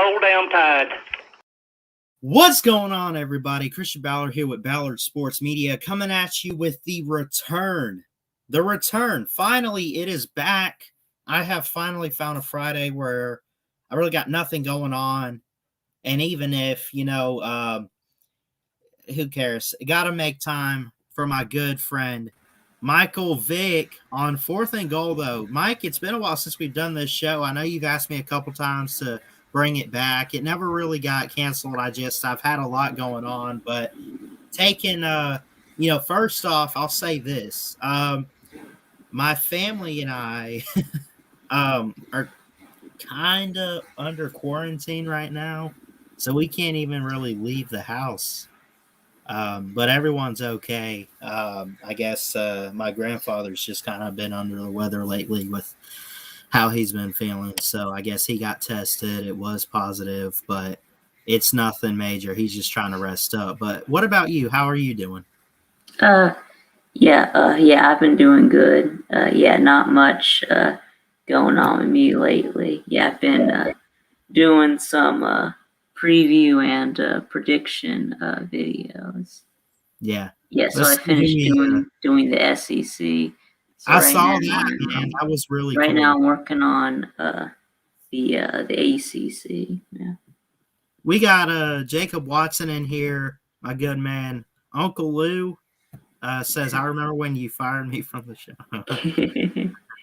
Roll Down Tide. What's going on, everybody? Christian Ballard here with Ballard Sports Media, coming at you with the return. The return. Finally, it is back. I have finally found a Friday where I really got nothing going on. And even if, who cares? Got to make time for my good friend, Michael Vick, on 4th and Goal, though. Mike, it's been a while since we've done this show. I know you've asked me a couple times to bring it back. It never really got canceled. I've had a lot going on, but first off, I'll say this. My family and I are kind of under quarantine right now, so we can't even really leave the house. But everyone's okay. I guess my grandfather's just kind of been under the weather lately with how he's been feeling. So I guess he got tested. It was positive, but it's nothing major. He's just trying to rest up. But what about you? How are you doing? I've been doing good. Not much going on with me lately. I've been doing some preview and prediction videos. Yeah. So I finished doing the SEC. So I saw that, man. That was really right cool. now I'm working on the ACC. Yeah. We got Jacob Watson in here, my good man. Uncle Lou says, I remember when you fired me from the show.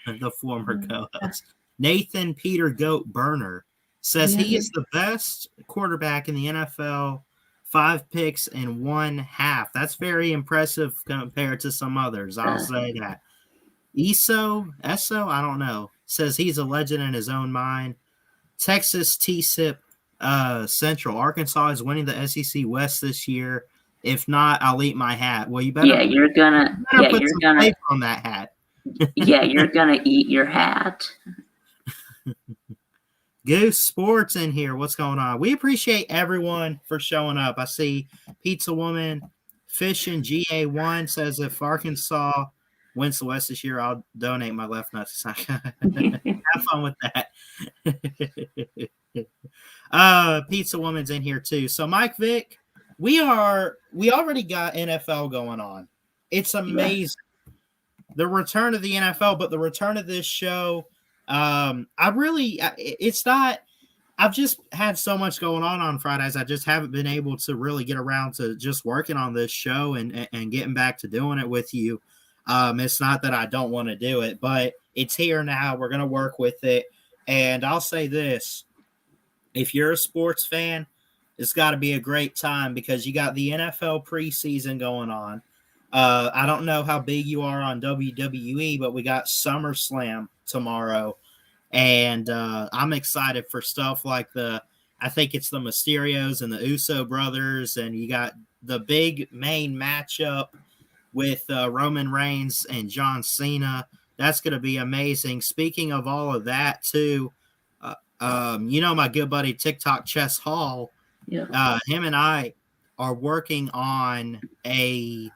The former co-host. Nathan Peter Goat Burner says he is the best quarterback in the NFL, 5 picks in 1 half. That's very impressive compared to some others. I'll say that. Eso, I don't know, says he's a legend in his own mind. Texas TSIP Central. Arkansas is winning the SEC West this year. If not, I'll eat my hat. Well, you better. You're gonna put some flavor on that hat. You're gonna eat your hat. Goose Sports in here. What's going on? We appreciate everyone for showing up. I see Pizza Woman, Fish and GA1 says if Arkansas wins the West this year, I'll donate my left nut to have fun with that. Pizza Woman's in here too. So Mike Vick, we already got NFL going on. It's amazing. The return of the NFL, but the return of this show. I've just had so much going on Fridays. I just haven't been able to really get around to just working on this show and getting back to doing it with you. It's not that I don't want to do it, but it's here now. We're going to work with it. And I'll say this, if you're a sports fan, it's got to be a great time because you got the NFL preseason going on. I don't know how big you are on WWE, but we got SummerSlam tomorrow. And I'm excited for stuff like I think it's the Mysterios and the Uso brothers. And you got the big main matchup with Roman Reigns and John Cena. That's going to be amazing. Speaking of all of that, too, my good buddy TikTok Chess Hall, him and I are working on a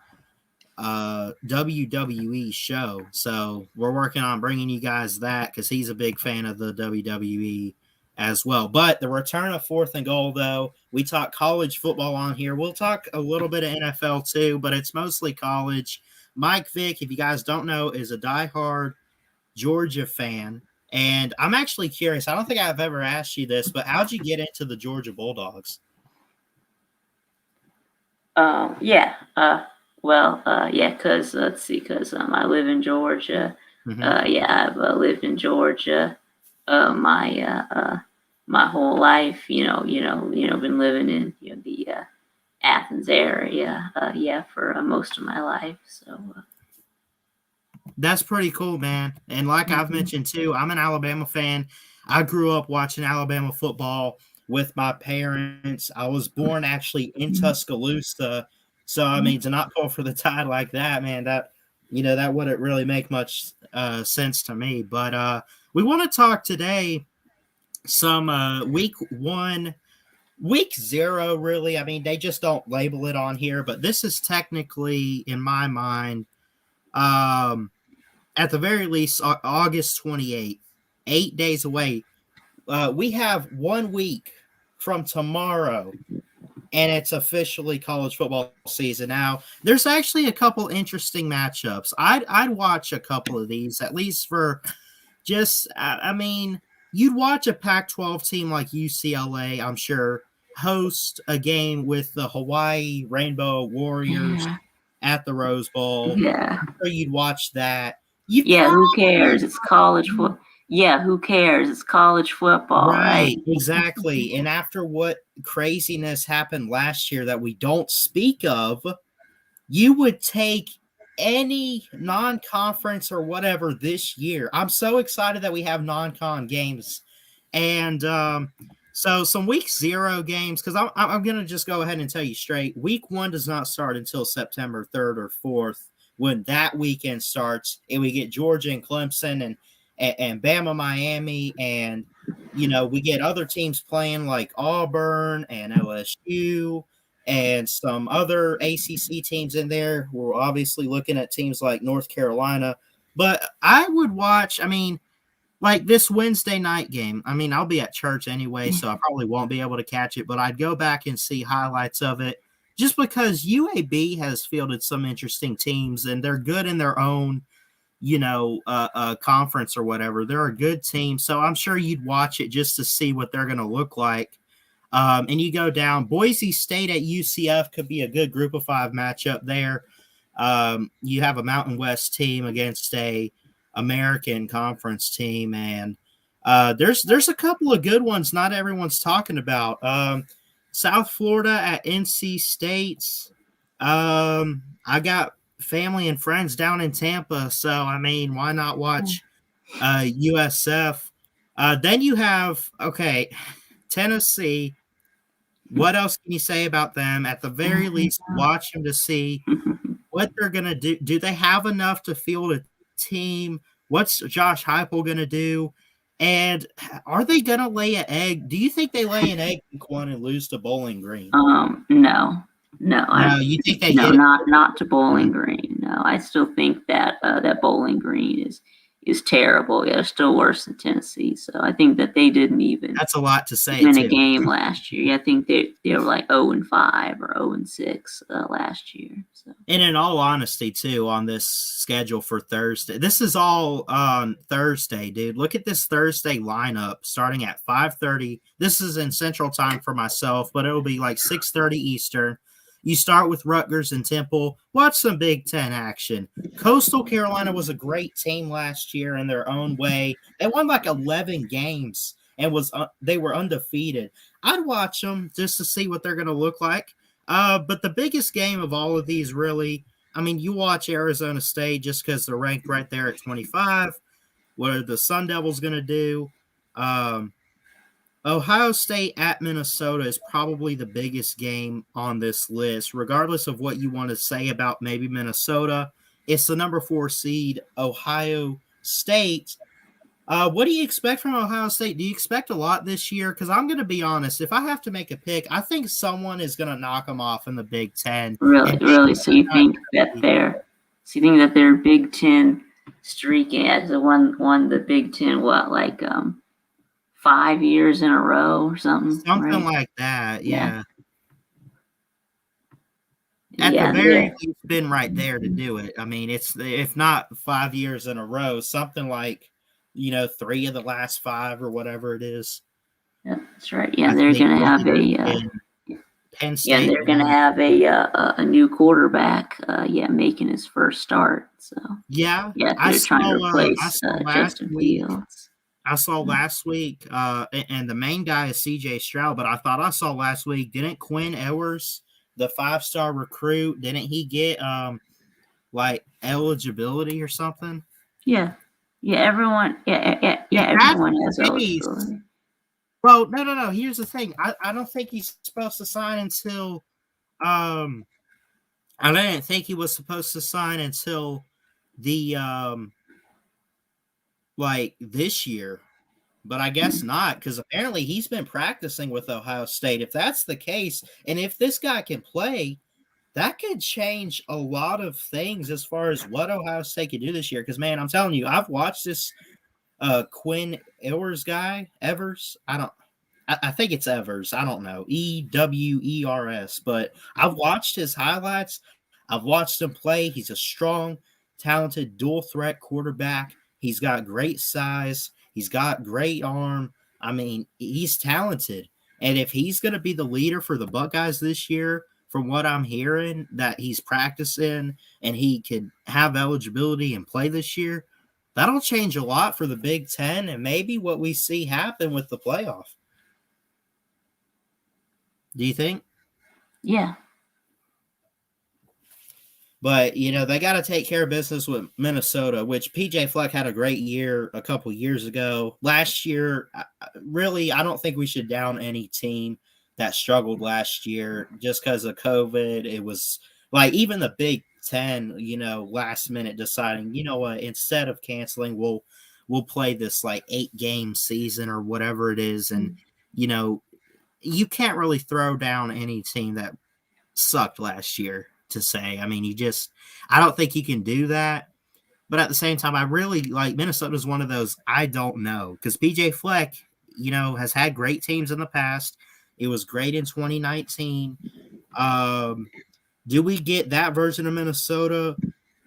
WWE show. So we're working on bringing you guys that because he's a big fan of the WWE as well. But the return of 4th and Goal, though, we talk college football on here. We'll talk a little bit of NFL too, but it's mostly college. Mike Vick, if you guys don't know, is a diehard Georgia fan. And I'm actually curious. I don't think I've ever asked you this, but how'd you get into the Georgia Bulldogs? Because I live in Georgia. Mm-hmm. I've lived in Georgia my whole life. Been living in the Athens area. For most of my life. So that's pretty cool, man. And like I've mentioned too, I'm an Alabama fan. I grew up watching Alabama football with my parents. I was born actually in Tuscaloosa. So, I mean, to not pull for the Tide like that, man, that wouldn't really make much sense to me. But we want to talk today some week 0, really. I mean, they just don't label it on here, but this is technically, in my mind, at the very least, August 28th, 8 days away. We have 1 week from tomorrow, and it's officially college football season. Now, there's actually a couple interesting matchups. I'd watch a couple of these, at least for just, I mean, you'd watch a Pac-12 team like UCLA, I'm sure, host a game with the Hawaii Rainbow Warriors Yeah. at the Rose Bowl. Yeah. I'm sure you'd watch that. You'd Yeah, who probably cares? It's college football. Yeah, who cares? It's college football, right? right, exactly. And after what craziness happened last year that we don't speak of, you would take any non-conference or whatever this year. I'm so excited that we have non-con games. And so some week 0 games, because I'm going to just go ahead and tell you straight. Week 1 does not start until September 3rd or 4th. When that weekend starts, and we get Georgia and Clemson and Bama, Miami, and we get other teams playing like Auburn and LSU and some other ACC teams in there. We're obviously looking at teams like North Carolina, but I would watch. I mean, like this Wednesday night game. I mean, I'll be at church anyway, so I probably won't be able to catch it, but I'd go back and see highlights of it just because UAB has fielded some interesting teams and they're good in their own, conference or whatever. They're a good team. So I'm sure you'd watch it just to see what they're going to look like. And you go down, Boise State at UCF could be a good group of 5 matchup there. You have a Mountain West team against a American Conference team, and there's a couple of good ones not everyone's talking about. South Florida at NC State. I got family and friends down in Tampa, so I mean, why not watch USF? Then you have Tennessee. What else can you say about them? At the very least, watch them to see what they're going to do. Do they have enough to field a team? What's Josh Heupel going to do? And are they going to lay an egg? Do you think they lay an egg week 1 and lose to Bowling Green? No. No, you think they no, get not to Bowling Green. No, I still think that that Bowling Green is terrible. Yeah, still worse than Tennessee. So I think that they didn't even. That's a lot to say. Win a game last year. I think they were like 0-5 or 0-6 last year. So. And in all honesty, too, on this schedule for Thursday, this is all on Thursday, dude. Look at this Thursday lineup starting at 5:30. This is in Central Time for myself, but it'll be like 6:30 Eastern. You start with Rutgers and Temple. Watch some Big Ten action. Coastal Carolina was a great team last year in their own way. They won like 11 games and they were undefeated. I'd watch them just to see what they're going to look like. But the biggest game of all of these, really, I mean, you watch Arizona State just because they're ranked right there at 25. What are the Sun Devils going to do? Ohio State at Minnesota is probably the biggest game on this list, regardless of what you want to say about maybe Minnesota. It's the number 4 seed, Ohio State. What do you expect from Ohio State? Do you expect a lot this year? Because I'm going to be honest, if I have to make a pick, I think someone is going to knock them off in the Big Ten. Really? So you think that their Big Ten streak has won the Big Ten 5 years in a row or something? Something like that, yeah. At the very least, been right there to do it. I mean, it's if not 5 years in a row, something like 3 of the last 5 or whatever it is. Yeah, that's right. Yeah, they're going to have Penn State. Yeah, they're going to have a new quarterback. Making his first start. So they're trying to replace Justin Fields. I saw last week, and the main guy is C.J. Stroud, but I thought I saw last week, didn't Quinn Ewers, the 5-star recruit, didn't he get eligibility or something? Yeah, everyone. Everyone has eligibility. Well, no. Here's the thing. I don't think he's supposed to sign until. I didn't think he was supposed to sign until the this year, but I guess not, because apparently he's been practicing with Ohio State. If that's the case, and if this guy can play, that could change a lot of things as far as what Ohio State could do this year. Because, man, I'm telling you, I've watched this Quinn Ewers guy, Evers. I think it's Evers. I don't know. Ewers. But I've watched his highlights. I've watched him play. He's a strong, talented, dual threat quarterback. He's got great size. He's got great arm. I mean, he's talented. And if he's going to be the leader for the Buckeyes this year, from what I'm hearing, that he's practicing and he can have eligibility and play this year, that'll change a lot for the Big Ten and maybe what we see happen with the playoff. Do you think? Yeah. But, they got to take care of business with Minnesota, which PJ Fleck had a great year a couple years ago. Last year, really, I don't think we should down any team that struggled last year just because of COVID. It was like even the Big Ten, last minute deciding, you know what, instead of canceling, we'll play this like 8-game season or whatever it is. And, you can't really throw down any team that sucked last year to say. I mean, I don't think you can do that. But at the same time, I really like Minnesota is one of those I don't know because PJ Fleck, has had great teams in the past. It was great in 2019. Do we get that version of Minnesota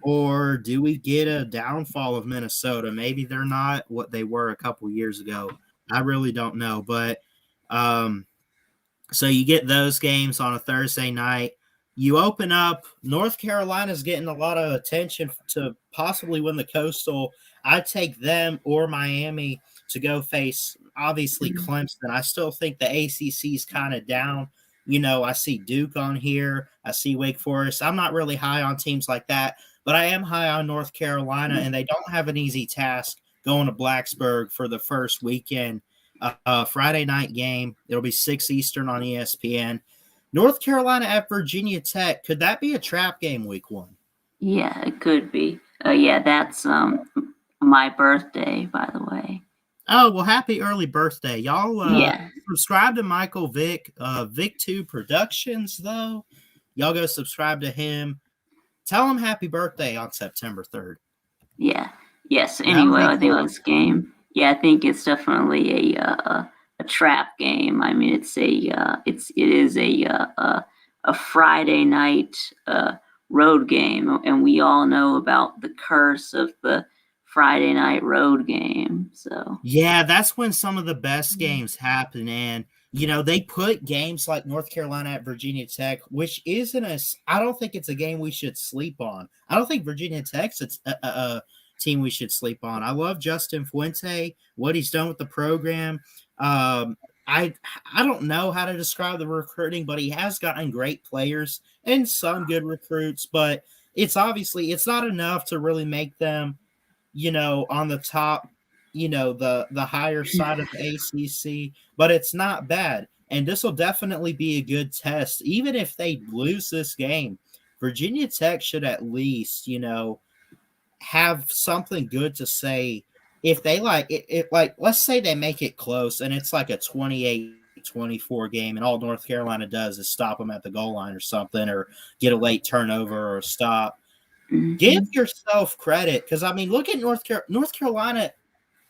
or do we get a downfall of Minnesota? Maybe they're not what they were a couple years ago. I really don't know. But so you get those games on a Thursday night. You open up, North Carolina's getting a lot of attention to possibly win the Coastal. I'd take them or Miami to go face, obviously, Clemson. I still think the ACC is kind of down. I see Duke on here. I see Wake Forest. I'm not really high on teams like that, but I am high on North Carolina, and they don't have an easy task going to Blacksburg for the first weekend. Friday night game. It'll be 6 Eastern on ESPN. North Carolina at Virginia Tech. Could that be a trap game week 1? Yeah, it could be. Yeah, that's my birthday, by the way. Oh, well, happy early birthday. Y'all Yeah. subscribe to Michael Vick, Vick2 Productions, though. Y'all go subscribe to him. Tell him happy birthday on September 3rd. Yeah. Yes. Anyway, I think this game. Yeah, I think it's definitely a trap game. I mean, it is a Friday night road game, and we all know about the curse of the Friday night road game. So yeah, that's when some of the best games happen, and they put games like North Carolina at Virginia Tech, which I don't think it's a game we should sleep on. I don't think Virginia Tech's a team we should sleep on. I love Justin Fuente, what he's done with the program. I don't know how to describe the recruiting, but he has gotten great players and some good recruits, but it's not enough to really make them, on the top, the higher side of the ACC, but it's not bad. And this will definitely be a good test. Even if they lose this game, Virginia Tech should at least, have something good to say. If they let's say they make it close and it's like a 28-24 game and all North Carolina does is stop them at the goal line or something or get a late turnover or a stop. Give yourself credit because, I mean, look at North Carolina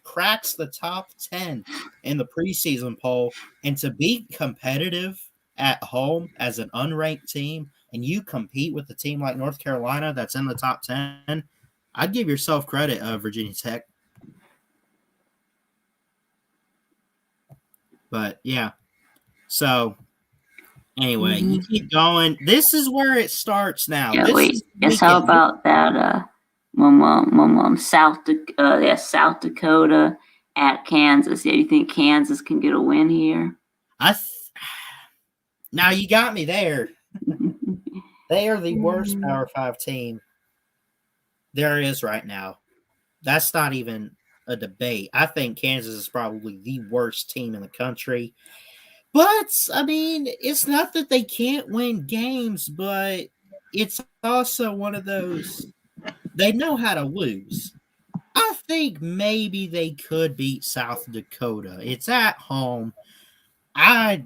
cracks the top 10 in the preseason poll, and to be competitive at home as an unranked team and you compete with a team like North Carolina that's in the top 10, I'd give yourself credit, Virginia Tech. But, yeah. So, anyway, you keep going. This is where it starts now. Yeah, wait. Yes, how about that? South Dakota at Kansas. Yeah, you think Kansas can get a win here? Now you got me there. They are the worst Power 5 team there is right now. That's not even a debate. I think Kansas is probably the worst team in the country. But, I mean, it's not that they can't win games, but it's also one of those, they know how to lose. I think maybe they could beat South Dakota. It's at home. I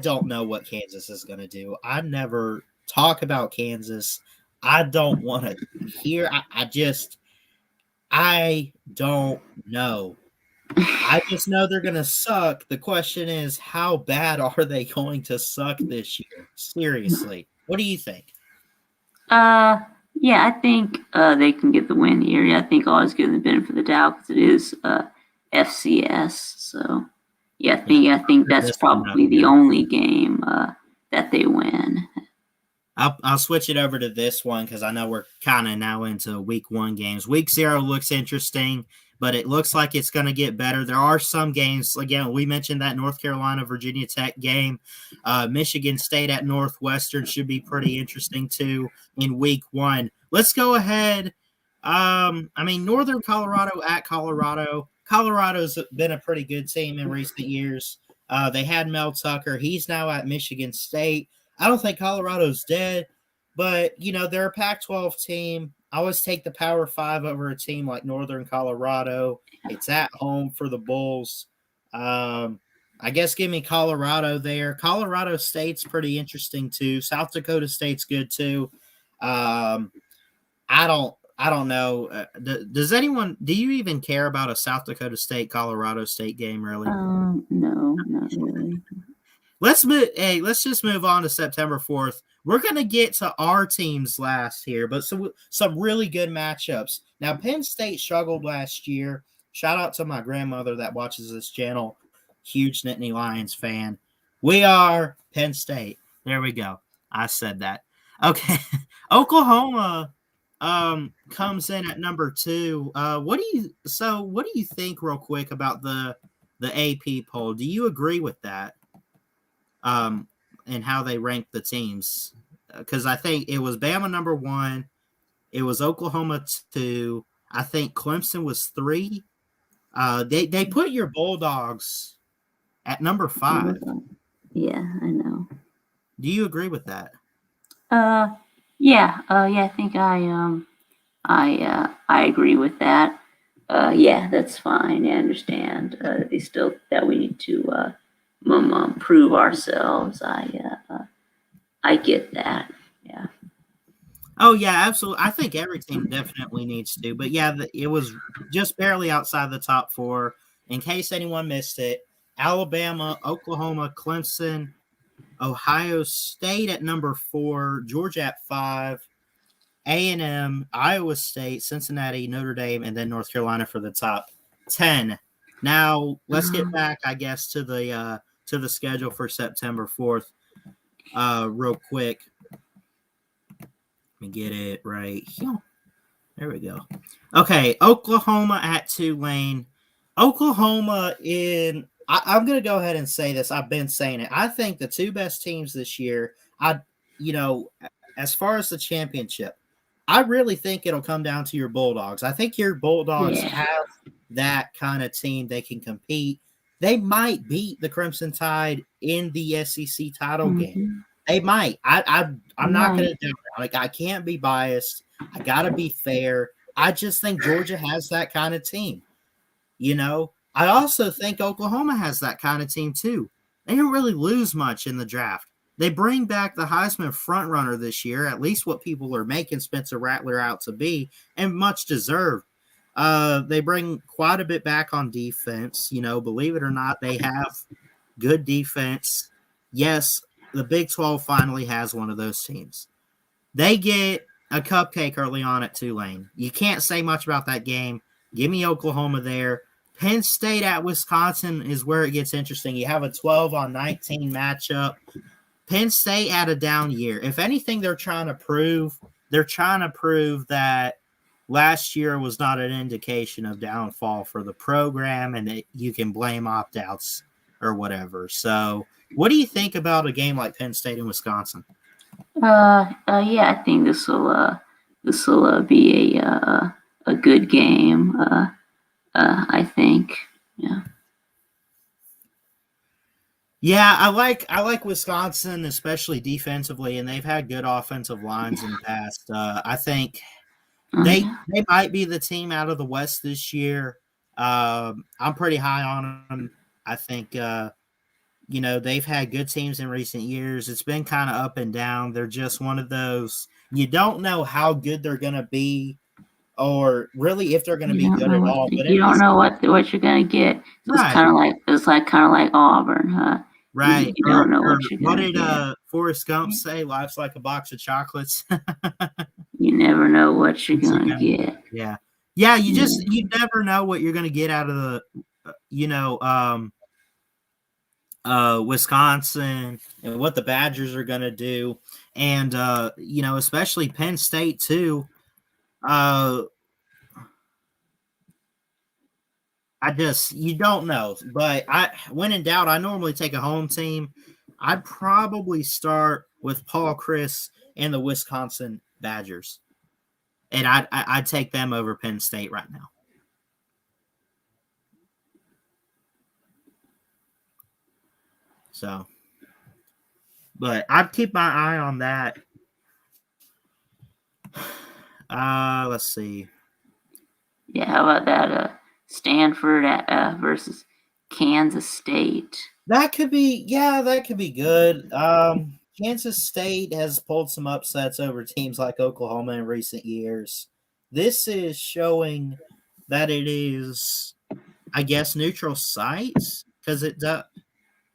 don't know what Kansas is going to do. I never talk about Kansas. I don't want to hear. I don't know. I just know they're going to suck. The question is, how bad are they going to suck this year? Seriously. What do you think? Yeah, I think they can get the win here. Yeah, I think always give them the benefit of the doubt because it is FCS. So yeah, I think that's This one up probably the here. only game that they win. I'll switch it over to this one because I know we're kind of now into week 1 games. Week 0 looks interesting, but it looks like it's going to get better. There are some games. Again, we mentioned that North Carolina Virginia Tech game. Michigan State at Northwestern should be pretty interesting too in week 1. Let's go ahead. Northern Colorado at Colorado. Colorado's been a pretty good team in recent years. They had Mel Tucker. He's now at Michigan State. I don't think Colorado's dead, but, they're a Pac-12 team. I always take the Power 5 over a team like Northern Colorado. It's at home for the Bulls. I guess give me Colorado there. Colorado State's pretty interesting too. South Dakota State's good too. I don't know. Do you even care about a South Dakota State Colorado State game really? No, not really. Let's just move on to September 4th. We're going to get to our teams last here, but some really good matchups. Now, Penn State struggled last year. Shout out to my grandmother that watches this channel. Huge Nittany Lions fan. We are Penn State. There we go. I said that. Okay. Oklahoma comes in at number 2. What do you think real quick about the AP poll? Do you agree with that? And how they ranked the teams, because I think it was Bama number 1, it was Oklahoma 2, I think Clemson was 3. They put your Bulldogs at number 5. Yeah, I know. Do you agree with that? Yeah. I think I agree with that. Yeah, that's fine. I understand. They still that we need to prove ourselves. I get that. Yeah. Oh yeah, absolutely. I think every team definitely needs to, but yeah, it was just barely outside the top 4. In case anyone missed it, Alabama, Oklahoma, Clemson, Ohio State at number 4, Georgia at 5, A&M, Iowa State, Cincinnati, Notre Dame, and then North Carolina for the top 10. Now let's get back, I guess, to the schedule for September 4th, real quick. Let me get it right here. There we go. Okay, Oklahoma at Tulane. Oklahoma I'm going to go ahead and say this. I've been saying it. I think the 2 best teams this year, as far as the championship, I really think it'll come down to your Bulldogs. I think your Bulldogs have that kind of team. They can compete. They might beat the Crimson Tide in the SEC title game. They might. I'm not going to do it. Like, I can't be biased. I got to be fair. I just think Georgia has that kind of team. I also think Oklahoma has that kind of team too. They didn't really lose much in the draft. They bring back the Heisman frontrunner this year, at least what people are making Spencer Rattler out to be, and much deserved. They bring quite a bit back on defense. Believe it or not, they have good defense. Yes, the Big 12 finally has one of those teams. They get a cupcake early on at Tulane. You can't say much about that game. Give me Oklahoma there. Penn State at Wisconsin is where it gets interesting. You have a 12-on-19 matchup. Penn State had a down year. If anything, they're trying to prove that last year was not an indication of downfall for the program and that you can blame opt-outs or whatever. So what do you think about a game like Penn State and Wisconsin? Yeah, I think this will be a good game. I think. Yeah. Yeah, I like Wisconsin, especially defensively, and they've had good offensive lines in the past. I think they might be the team out of the West this year. I'm pretty high on them. I think they've had good teams in recent years. It's been kind of up and down. They're just one of those. You don't know how good they're going to be or really if they're going to be good at all. But you don't know what you're going to get. So right. It's kind of like Auburn, huh? Right. You don't know what you're going to get. What did Forrest Gump say? Life's like a box of chocolates. You never know what you're going to get. Yeah. Yeah, you never know what you're going to get out of the Wisconsin and what the Badgers are going to do, and especially Penn State too. You don't know, but when in doubt, I normally take a home team. I'd probably start with Paul Chryst and the Wisconsin Badgers, and I'd take them over Penn State right now. So, but I'd keep my eye on that. Let's see. Yeah, how about that? Stanford versus Kansas State. That could be good. Kansas State has pulled some upsets over teams like Oklahoma in recent years. This is showing that it is, I guess, neutral sites because it does.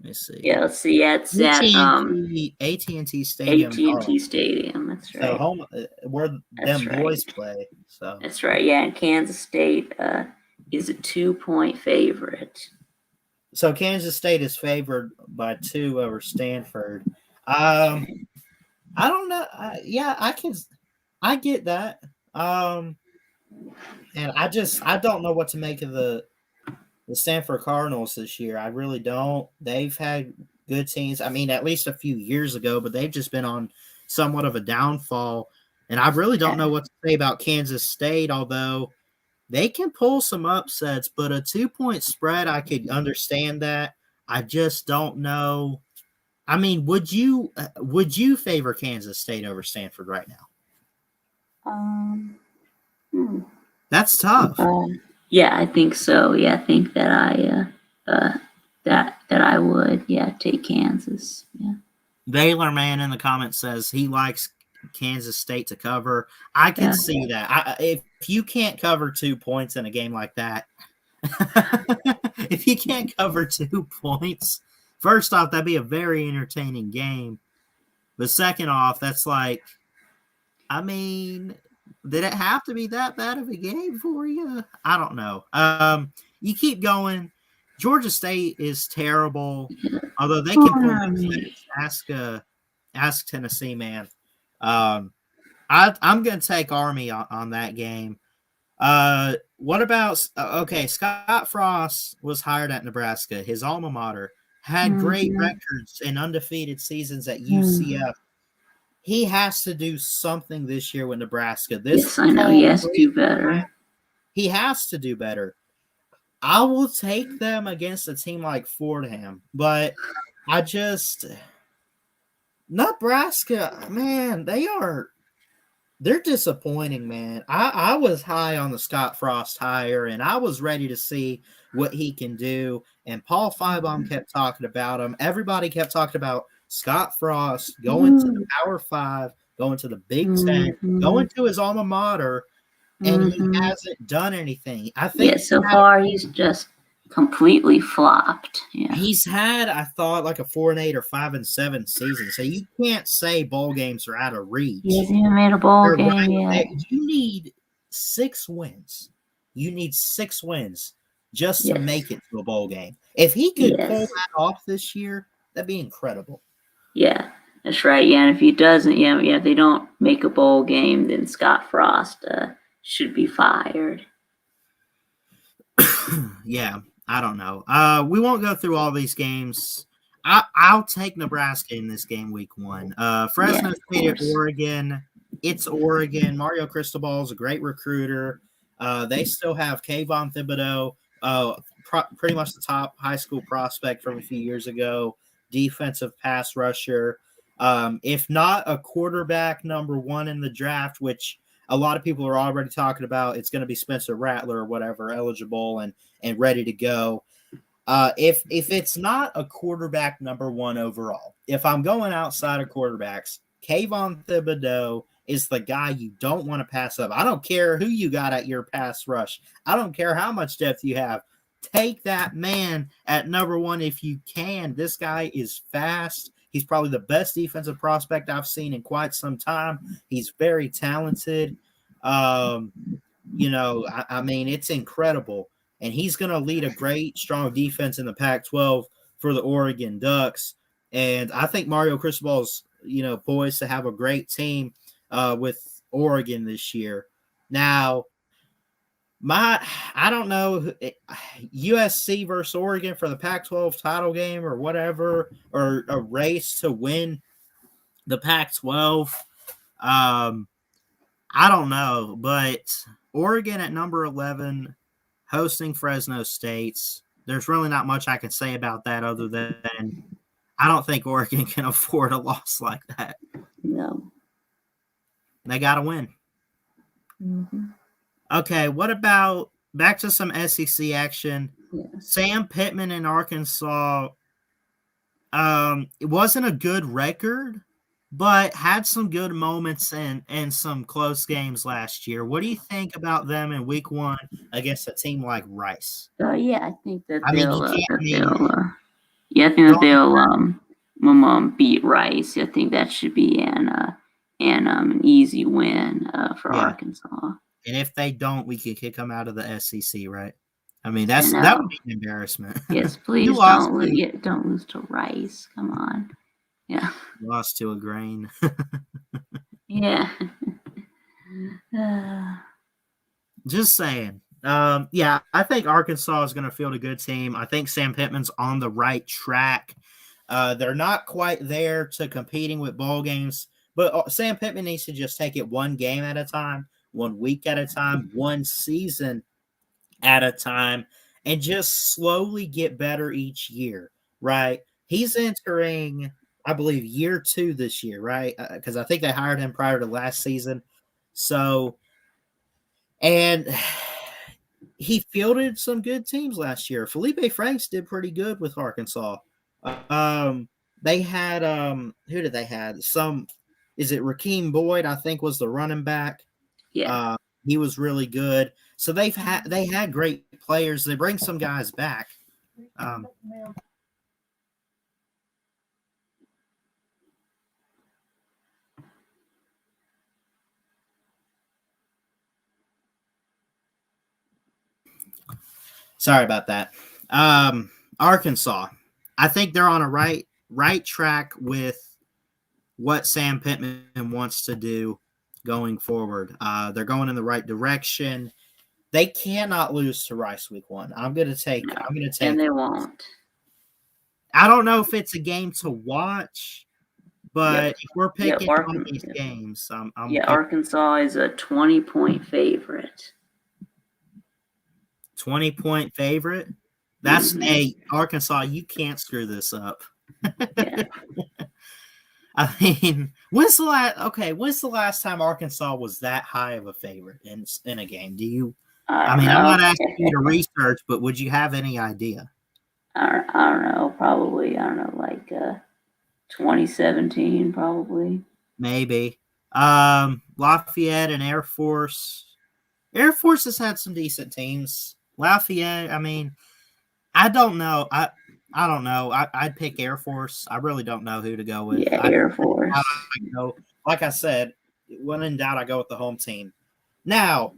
Let me see. Yeah, let's see. Yeah, it's at AT&T Stadium. AT&T Stadium. That's right. So home where them boys play. So that's right. Yeah, and Kansas State is a 2-point favorite. So Kansas State is favored by 2 over Stanford. I don't know. I get that. And I don't know what to make of the Stanford Cardinals this year. I really don't. They've had good teams. I mean, at least a few years ago, but they've just been on somewhat of a downfall. And I really don't know what to say about Kansas State, although they can pull some upsets, but a 2-point spread, I could understand that. I just don't know. I mean, would you favor Kansas State over Stanford right now? That's tough. Yeah, I think so. Yeah, I think that I would. Yeah, take Kansas. Yeah. Baylor Man in the comments says he likes Kansas State to cover. I can see that. If you can't cover 2 points in a game like that, if you can't cover 2 points, first off, that'd be a very entertaining game. But second off, that's like, I mean, did it have to be that bad of a game for you? I don't know. You keep going. Georgia State is terrible, although they can pull upsets. Ask Tennessee, man. I'm going to take Army on that game. What about Scott Frost was hired at Nebraska. His alma mater had great records and undefeated seasons at UCF. He has to do something this year with Nebraska. Yes, I know. He has to do better. He has to do better. I will take them against a team like Fordham, but Nebraska, man, they're disappointing, man. I was high on the Scott Frost hire, and I was ready to see what he can do. And Paul Finebaum kept talking about him. Everybody kept talking about Scott Frost going to the Power 5, going to the Big Ten, going to his alma mater, and he hasn't done anything. I think so far he's just completely flopped. Yeah. He's had, I thought, like a 4-8 or 5-7 season. So you can't say bowl games are out of reach. He hasn't even made a bowl game yet. You need 6 wins. You need 6 wins just to make it to a bowl game. If he could pull that off this year, that'd be incredible. Yeah, that's right. Yeah, and if he doesn't, if they don't make a bowl game, then Scott Frost should be fired. Yeah, I don't know. We won't go through all these games. I'll take Nebraska in this game week 1. Fresno State at Oregon. It's Oregon. Mario Cristobal is a great recruiter. They still have Kayvon Thibodeau, pretty much the top high school prospect from a few years ago, defensive pass rusher. If not a quarterback number 1 in the draft, which a lot of people are already talking about, it's going to be Spencer Rattler or whatever, eligible and ready to go. If it's not a quarterback number 1 overall, if I'm going outside of quarterbacks, Kayvon Thibodeau is the guy you don't want to pass up. I don't care who you got at your pass rush. I don't care how much depth you have. Take that man at number one if you can. This guy is fast. He's probably the best defensive prospect I've seen in quite some time. He's very talented. I mean, it's incredible. And he's going to lead a great, strong defense in the Pac-12 for the Oregon Ducks. And I think Mario Cristobal's, poised to have a great team with Oregon this year. Now, I don't know, USC versus Oregon for the Pac-12 title game or whatever, or a race to win the Pac-12. I don't know, but Oregon at number 11 hosting Fresno State. There's really not much I can say about that other than I don't think Oregon can afford a loss like that. No. They got to win. Mm-hmm. Okay, what about back to some SEC action? Yeah. Sam Pittman in Arkansas. It wasn't a good record, but had some good moments and some close games last year. What do you think about them in week 1 against a team like Rice? I think that they'll beat Rice. I think that should be an easy win for Arkansas. And if they don't, we can kick them out of the SEC, right? I mean, that would be an embarrassment. Yes, please don't lose to Rice. Come on. Yeah. Lost to a grain. Yeah. Just saying. I think Arkansas is going to field a good team. I think Sam Pittman's on the right track. They're not quite there to competing with bowl games, but Sam Pittman needs to just take it one game at a time, 1 week at a time, one season at a time, and just slowly get better each year, right? He's entering, I believe, year 2 this year, right? Because I think they hired him prior to last season. So, and he fielded some good teams last year. Felipe Franks did pretty good with Arkansas. They had who did they have? Is it Rakeem Boyd? I think was the running back. Yeah, he was really good. So they had great players. They bring some guys back. Sorry about that. Arkansas. I think they're on a right track with what Sam Pittman wants to do going forward. They're going in the right direction. They cannot lose to Rice week 1. I'm going to take. And they won't. I don't know if it's a game to watch, but if we're picking one of these games, Arkansas is a 20-point favorite. 20-point favorite. That's Arkansas. You can't screw this up. Yeah. I mean, when's the last time Arkansas was that high of a favorite in a game? Do you? I'm not asking you to research, but would you have any idea? I don't know. Probably. I don't know. Like 2017, probably. Maybe. Lafayette and Air Force. Air Force has had some decent teams. Lafayette. I mean, I don't know. I don't know. I'd pick Air Force. I really don't know who to go with. Yeah, Air Force. Like I said, when in doubt, I go with the home team. Now,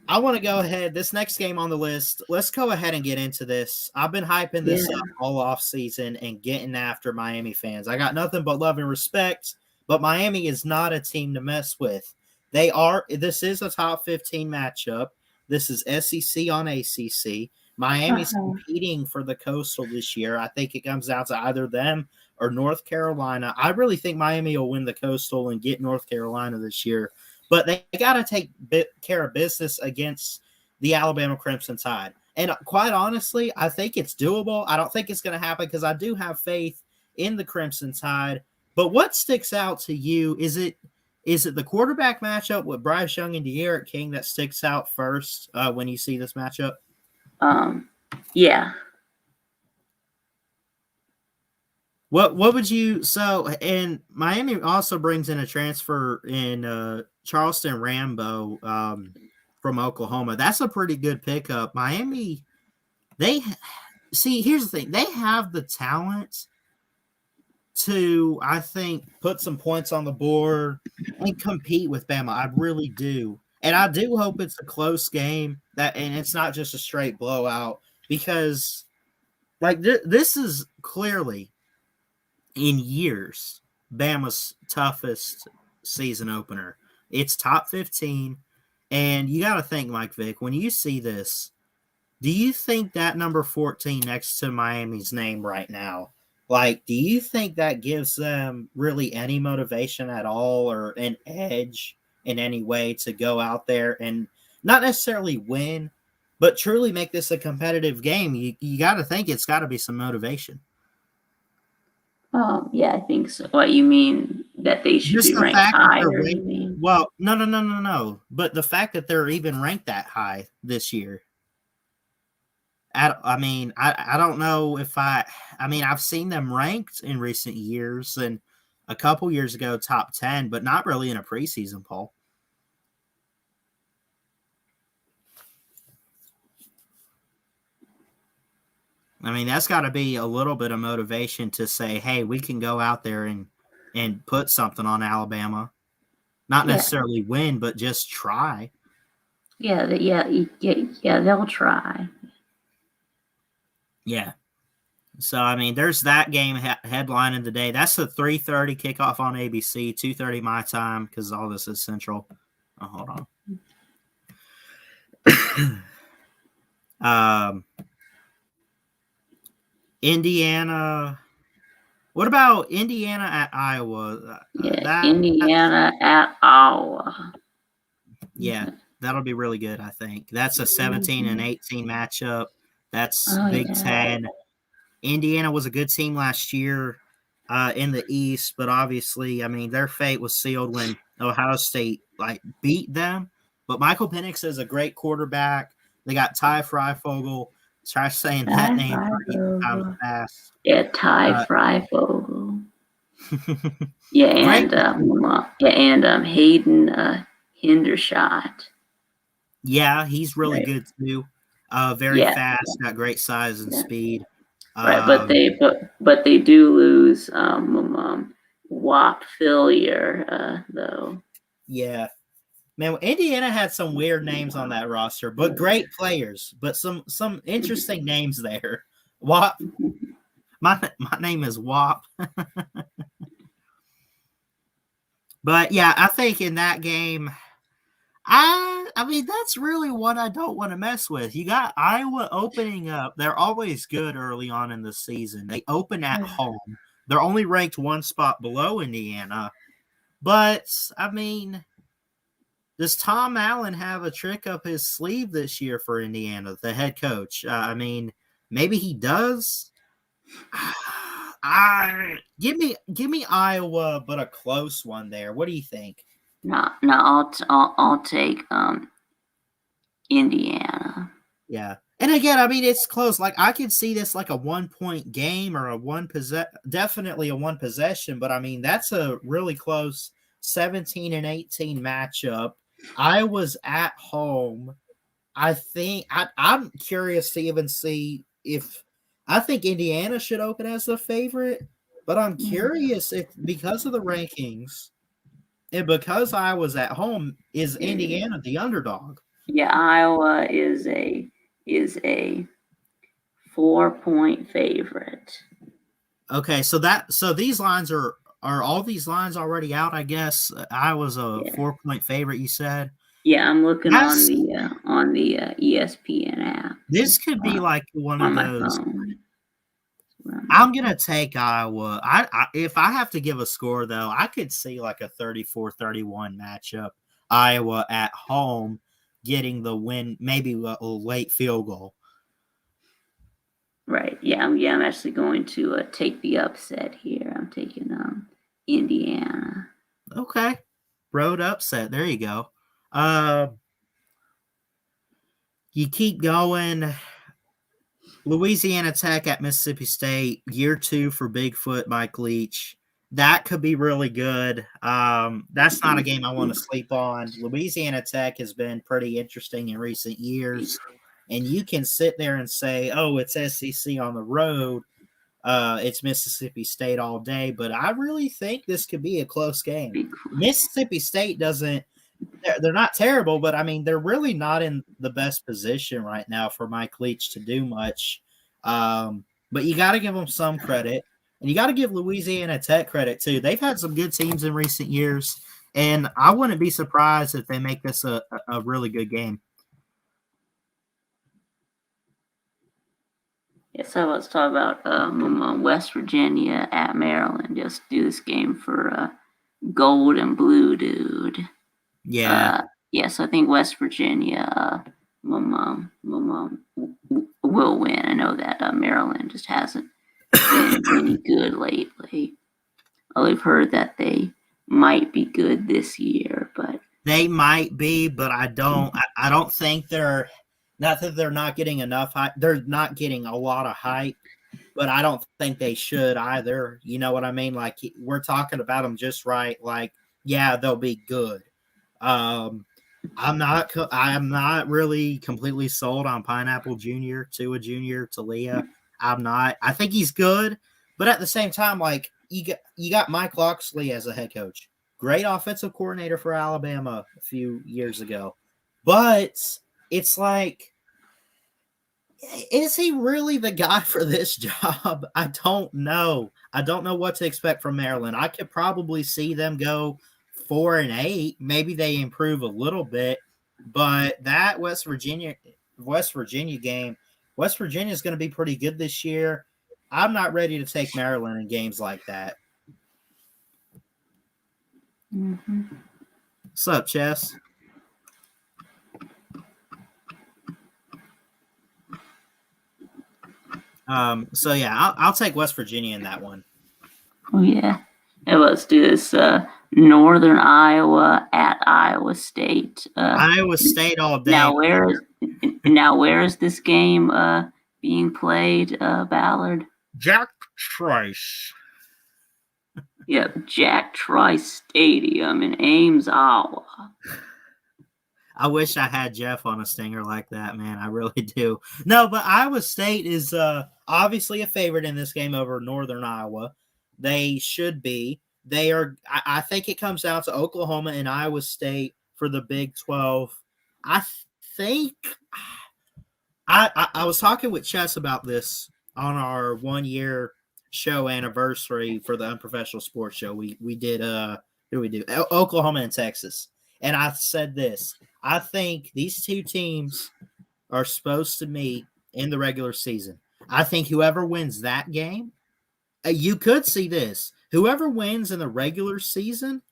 I want to go ahead. This next game on the list, let's go ahead and get into this. I've been hyping this up all off season and getting after Miami fans. I got nothing but love and respect, but Miami is not a team to mess with. This is a top 15 matchup. This is SEC on ACC. Miami's competing for the Coastal this year. I think it comes down to either them or North Carolina. I really think Miami will win the Coastal and get North Carolina this year. But they got to take care of business against the Alabama Crimson Tide. And quite honestly, I think it's doable. I don't think it's going to happen because I do have faith in the Crimson Tide. But what sticks out to you? Is it the quarterback matchup with Bryce Young and De'Aaron King that sticks out first when you see this matchup? Yeah. What would you and Miami also brings in a transfer in Charleston Rambo from Oklahoma. That's a pretty good pickup. Miami, they see, here's the thing. They have the talent to, I think, put some points on the board and compete with Bama. I really do. And I do hope it's a close game and it's not just a straight blowout because like this is clearly in years Bama's toughest season opener. It's top 15 and you got to think, Mike Vick, when you see this, do you think that number 14 next to Miami's name right now, like, do you think that gives them really any motivation at all or an edge in any way to go out there and not necessarily win, but truly make this a competitive game? You got to think it's got to be some motivation. Yeah, I think so. What you mean that they should Just be the ranked fact that higher? they're You ranked, mean? well, no. But the fact that they're even ranked that high this year. I mean, I don't know if I've seen them ranked in recent years and a couple years ago top 10, but not really in a preseason poll. I mean, that's got to be a little bit of motivation to say, hey, we can go out there and put something on Alabama. Not necessarily win, but just try. Yeah, they'll try. Yeah. So, I mean, there's that game headlining today. That's a 3:30 kickoff on ABC, 2:30 my time because all this is Central. Oh, hold on. Indiana. What about Indiana at Iowa? Indiana at Iowa. Yeah, that'll be really good, I think. That's a 17 and 18 matchup. That's Big Ten. Indiana was a good team last year in the East, but obviously, I mean, their fate was sealed when Ohio State beat them. But Michael Penix is a great quarterback. They got Ty Freifogel. Try saying that name 3 times fast. Yeah, Ty Freifogel. And Hayden Hendershot. Yeah, he's really good too. Very fast, got great size and speed. Right, but they do lose Wap Fillier though. Yeah, man, Indiana had some weird names on that roster, but great players. But some interesting names there. Wap. My name is Wap. But yeah, I think in that game, I mean, that's really what I don't want to mess with. You got Iowa opening up. They're always good early on in the season. They open at home. They're only ranked one spot below Indiana. But, I mean, does Tom Allen have a trick up his sleeve this year for Indiana, the head coach? I mean, maybe he does. Give me Iowa, but a close one there. What do you think? No, I'll take Indiana. Yeah, and again, I mean, it's close. Like I could see this like a 1-point game or definitely a one possession. But I mean, that's a really close 17 and 18 matchup. Iowa's at home. I think I'm curious to even see if I think Indiana should open as the favorite, but I'm curious if because of the rankings and because Iowa's at home, is Indiana the underdog? Yeah, Iowa is a 4-point favorite. Okay, so these lines are all these lines already out? I guess Iowa's a 4-point favorite. You said. Yeah, I'm looking on the ESPN app. This could be like one of those. I'm gonna take Iowa. If I have to give a score though, I could see like a 34-31 matchup. Iowa at home getting the win, maybe a late field goal. Right. Yeah. I'm actually going to take the upset here. I'm taking Indiana. Okay. Road upset. There you go. You keep going. Louisiana Tech at Mississippi State, year 2 for Bigfoot Mike Leach. That could be really good. That's not a game I want to sleep on. Louisiana Tech has been pretty interesting in recent years, and you can sit there and say, "Oh, it's SEC on the road. It's Mississippi State all day," but I really think this could be a close game. Mississippi State doesn't. They're not terrible, but I mean, they're really not in the best position right now for Mike Leach to do much. But you got to give them some credit, and you got to give Louisiana Tech credit too. They've had some good teams in recent years, and I wouldn't be surprised if they make this a really good game. Yes, I was talking about West Virginia at Maryland. Just do this game for gold and blue, dude. Yeah. Yes, I think West Virginia will win. I know that Maryland just hasn't been any good lately. I've heard that they might be good this year, but they might be, but I don't think they're. Not that they're not getting enough hype. They're not getting a lot of hype, but I don't think they should either. You know what I mean? Like, we're talking about them just right. Like, yeah, they'll be good. I'm not really completely sold on Pineapple Jr., Tua Jr., Talia. I'm not. I think he's good, but at the same time, like, you got Mike Locksley as a head coach. Great offensive coordinator for Alabama a few years ago. But it's like, is he really the guy for this job? I don't know. I don't know what to expect from Maryland. I could probably see them go 4-8. Maybe they improve a little bit, but that West Virginia game, West Virginia is going to be pretty good this year. I'm not ready to take Maryland in games like that. Mm-hmm. What's up, Chess? So yeah, I'll take West Virginia in that one. Oh yeah. And let's do this. Northern Iowa at Iowa State. Iowa State all day. Now where is this game being played, Ballard? Jack Trice. Yep, Jack Trice Stadium in Ames, Iowa. I wish I had Jeff on a stinger like that, man. I really do. No, but Iowa State is obviously a favorite in this game over Northern Iowa. They should be. They are. I think it comes down to Oklahoma and Iowa State for the Big 12. I think I was talking with Chess about this on our 1-year show anniversary for the Unprofessional Sports Show. We did who did we do? Oklahoma and Texas. And I said this. I think these two teams are supposed to meet in the regular season. I think whoever wins that game, you could see this. Whoever wins in the regular season,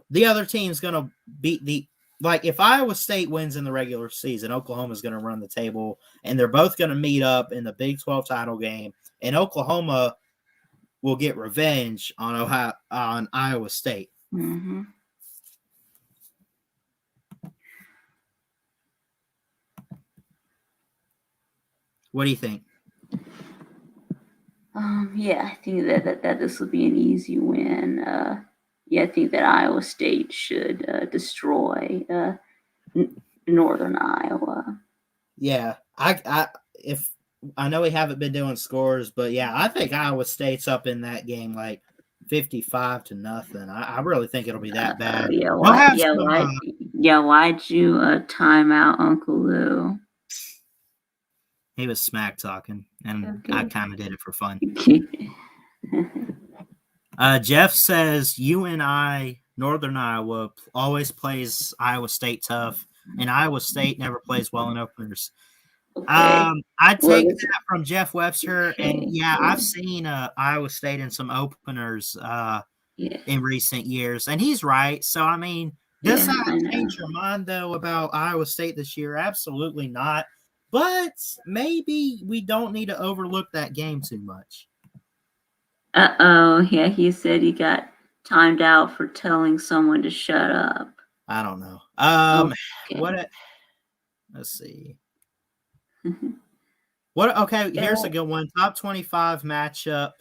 the other team's going to beat the – like, if Iowa State wins in the regular season, Oklahoma's going to run the table, and they're both going to meet up in the Big 12 title game, and Oklahoma will get revenge on Iowa State. Mm-hmm. What do you think? Yeah, I think that this will be an easy win. I think that Iowa State should destroy Northern Iowa. Yeah, I know we haven't been doing scores, but yeah, I think Iowa State's up in that game like 55-0. I really think it'll be that bad. Why'd you time out Uncle Lou? He was smack talking, and okay. I kind of did it for fun. Jeff says UNI, Northern Iowa, always plays Iowa State tough, and Iowa State never plays well in openers. Okay. I take that from Jeff Webster, and yeah, I've seen Iowa State in some openers in recent years, and he's right. So, I mean, does that change your mind, though, about Iowa State this year? Absolutely not. But maybe we don't need to overlook that game too much. Uh-oh. Yeah, he said he got timed out for telling someone to shut up. I don't know. Let's see. Okay, here's a good one. Top 25 matchup.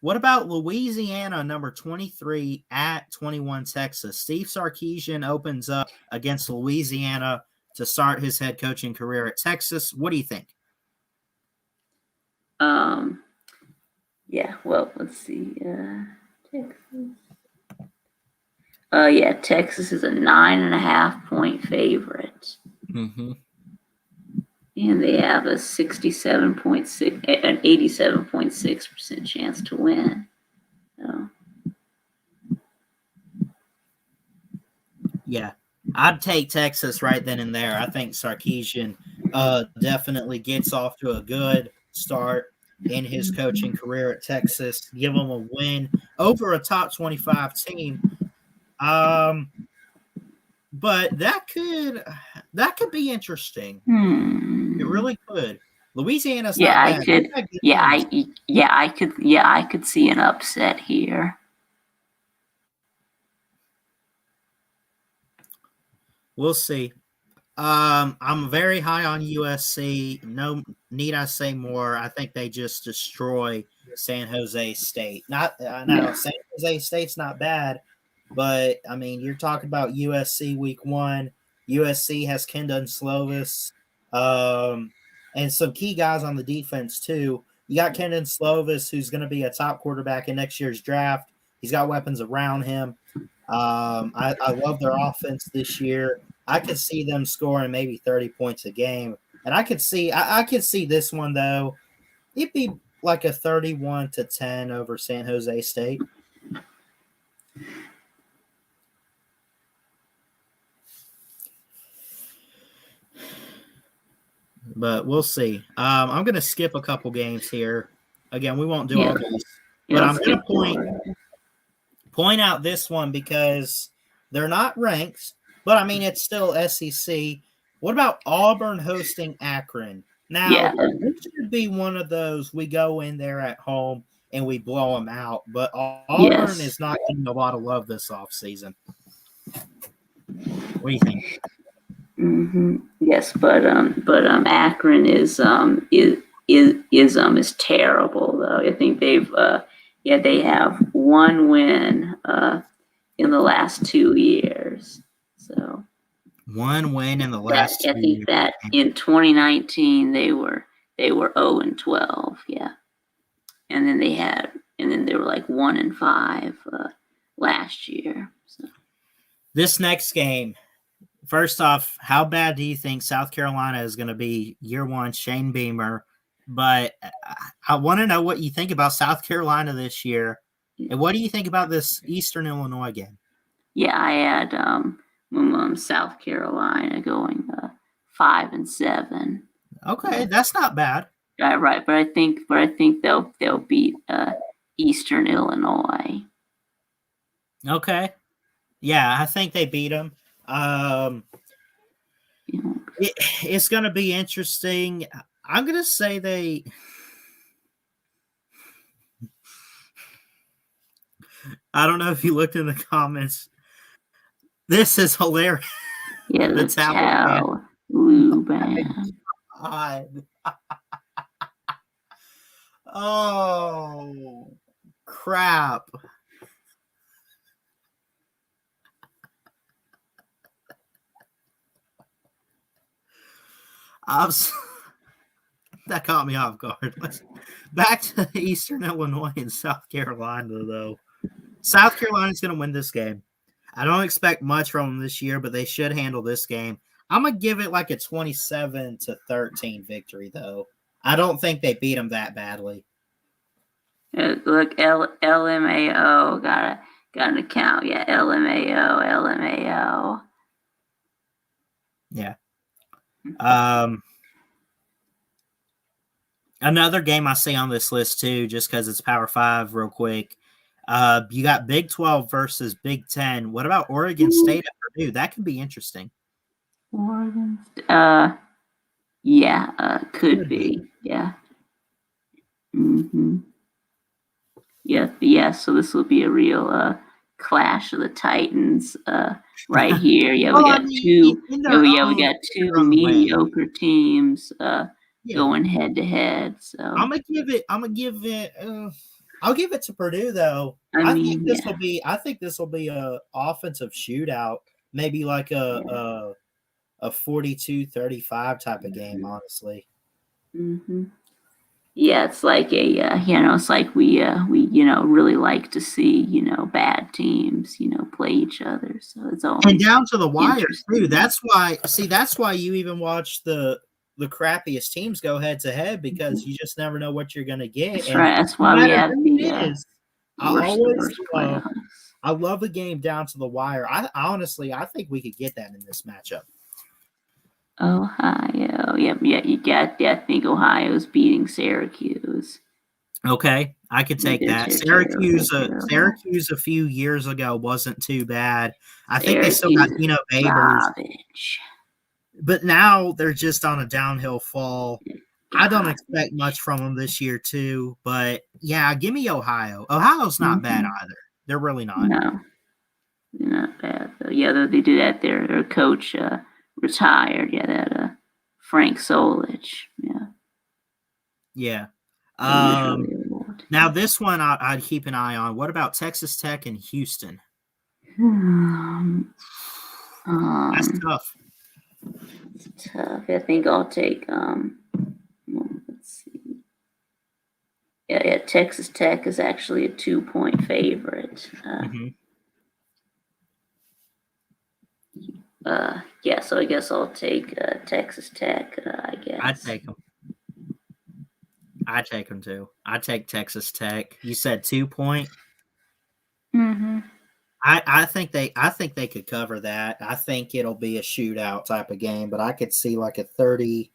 What about Louisiana, number 23 at 21 Texas? Steve Sarkisian opens up against Louisiana to start his head coaching career at Texas. What do you think? Yeah, well, let's see. Texas. Yeah, Texas is a 9.5-point favorite. Mm-hmm. And they have a 67.6, an 87.6% chance to win. So. Yeah, I'd take Texas right then and there. I think Sarkisian definitely gets off to a good start in his coaching career at Texas. Give him a win over a top 25 team. But that could be interesting. It really could. Louisiana's not bad. I could see an upset here. We'll see. I'm very high on USC. No need I say more. I think they just destroy San Jose State. San Jose State's not bad, but I mean, you're talking about USC week 1. USC has Kendon Slovis, and some key guys on the defense too. You got Kendon Slovis, who's going to be a top quarterback in next year's draft. He's got weapons around him. I love their offense this year. I could see them scoring maybe 30 points a game. And I could see this one, though. It'd be like a 31-10 over San Jose State. But we'll see. I'm going to skip a couple games here. Again, we won't do all these. But I'm going to point out this one because they're not ranked. But, I mean, it's still SEC. What about Auburn hosting Akron? Now, it should be one of those we go in there at home and we blow them out. But Auburn is not getting a lot of love this offseason. What do you think? Mm-hmm. Yes, but Akron is terrible though. I think they have one win in the last 2 years. So one win in the last 2 years. I think that in 2019 they were 0-12, yeah, and then they were like 1-5 last year. So this next game. First off, how bad do you think South Carolina is going to be year 1, Shane Beamer? But I want to know what you think about South Carolina this year. And what do you think about this Eastern Illinois game? Yeah, I had South Carolina going 5-7. Okay, that's not bad. Right, but I think they'll beat Eastern Illinois. Okay. Yeah, I think they beat them. It's going to be interesting. I'm going to say I don't know if you looked in the comments. This is hilarious. Yeah, the Towel Blue Band. Oh, crap. That caught me off guard. Back to Eastern Illinois and South Carolina, though. South Carolina's going to win this game. I don't expect much from them this year, but they should handle this game. I'm going to give it like a 27-13 victory, though. I don't think they beat them that badly. Look, LMAO got an account. Yeah, LMAO. Yeah. Another game I see on this list too, just because it's Power 5 real quick. You got Big 12 versus Big 10. What about Oregon State at Purdue? That could be interesting. Oregon could be. Yeah. Mm-hmm. Yeah, so this will be a real clash of the Titans right here. Yeah, we got two mediocre teams going head to head. So I'm gonna give it. I'll give it to Purdue though. I think this will be. I think this will be a offensive shootout. Maybe like a 42-35 type of game. Honestly. Mm-hmm. Yeah, it's like it's like we really like to see bad teams play each other. So it's always and down to the wire too. That's why you even watch the crappiest teams go head to head, because you just never know what you're going to get. That's right. That's why we have the I love a game down to the wire. I honestly think we could get that in this matchup. Ohio, you got. I think Ohio's beating Syracuse. Okay, I could take that. Syracuse a few years ago wasn't too bad. I think they still got Dino Babers, but now they're just on a downhill fall. I don't expect much from them this year too, but yeah, give me Ohio. Ohio's not bad either. They're really not. No, they're not bad though. Yeah, they do that. Their coach retired. Yeah, that Frank Solich. Yeah. Now this one I'd keep an eye on. What about Texas Tech and Houston? That's tough. It's tough. I think I'll take. Let's see. Yeah. Texas Tech is actually a 2-point favorite. So I guess I'll take Texas Tech. I guess I'd take them. I take them too. I take Texas Tech. You said 2-point. I think they could cover that. I think it'll be a shootout type of game, but I could see like a 30.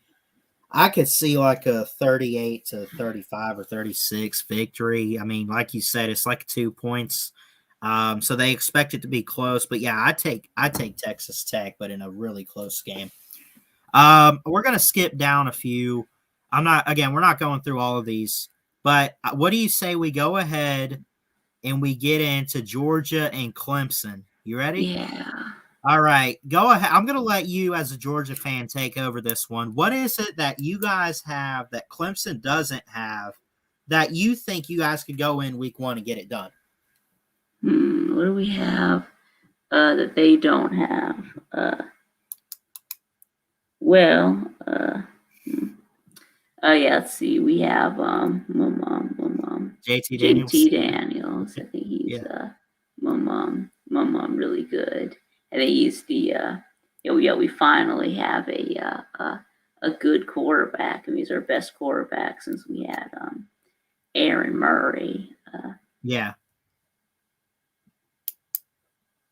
I could see like a 38-35 or 36 victory. I mean, like you said, it's like 2 points. So they expect it to be close, but yeah, I take Texas Tech, but in a really close game. We're gonna skip down a few. We're not going through all of these, but what do you say we go ahead and we get into Georgia and Clemson? You ready? Yeah. All right, go ahead. I'm going to let you, as a Georgia fan, take over this one. What is it that you guys have that Clemson doesn't have that you think you guys could go in week 1 and get it done? What do we have that they don't have? Let's see. We have JT Daniels. I think he's really good. I think he's the we finally have a good quarterback. I mean, he's our best quarterback since we had Aaron Murray.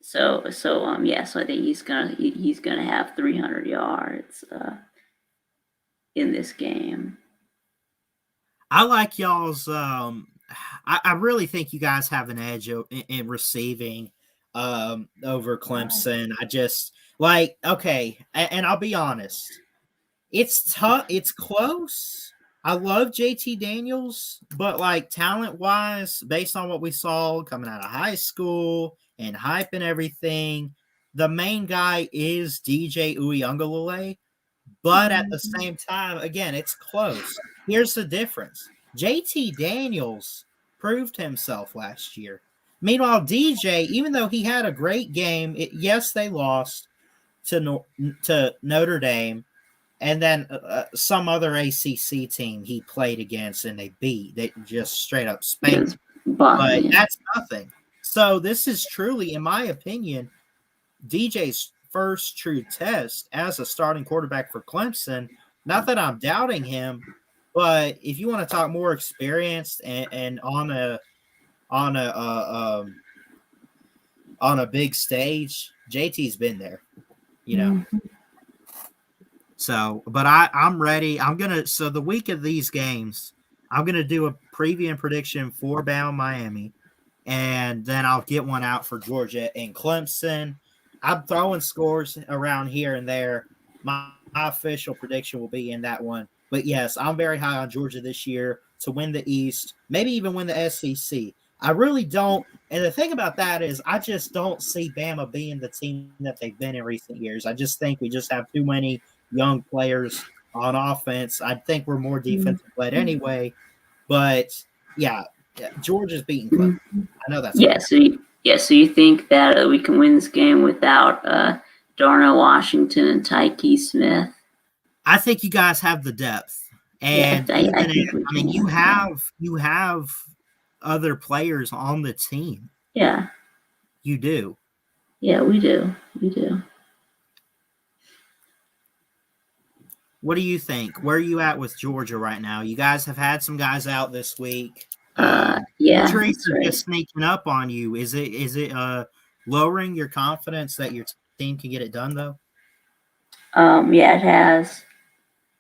So I think he's gonna have 300 yards in this game. I like y'all's. I really think you guys have an edge in receiving over Clemson. I just and I'll be honest, it's tough. It's close. I love JT Daniels, but talent wise, based on what we saw coming out of high school and hype and everything, the main guy is DJ Uiagalelei. But at the same time, again, it's close. Here's the difference. JT Daniels proved himself last year. Meanwhile, DJ, even though he had a great game, yes, they lost to Notre Dame, and then some other ACC team he played against and they beat. They just straight up spanked. But that's nothing. So this is truly, in my opinion, DJ's first true test as a starting quarterback for Clemson. Not that I'm doubting him, but if you want to talk more experienced and on a big stage, JT's been there, So, but I'm ready. So the week of these games, I'm gonna do a preview and prediction for Bama Miami, and then I'll get one out for Georgia and Clemson. I'm throwing scores around here and there. My official prediction will be in that one. But yes, I'm very high on Georgia this year to win the East, maybe even win the SEC. I really don't. And the thing about that is I just don't see Bama being the team that they've been in recent years. I just think we just have too many young players on offense. I think we're more defensive led anyway. But yeah, Georgia's beating Clemson. I know that's yeah. So you think that we can win this game without Darnell Washington and Tyke Smith? I think you guys have the depth, and I think we can. you have other players on the team. Yeah, you do. Yeah, we do. We do. What do you think? Where are you at with Georgia right now? You guys have had some guys out this week. Injuries are just sneaking up on you. Is it lowering your confidence that your team can get it done though? Yeah, it has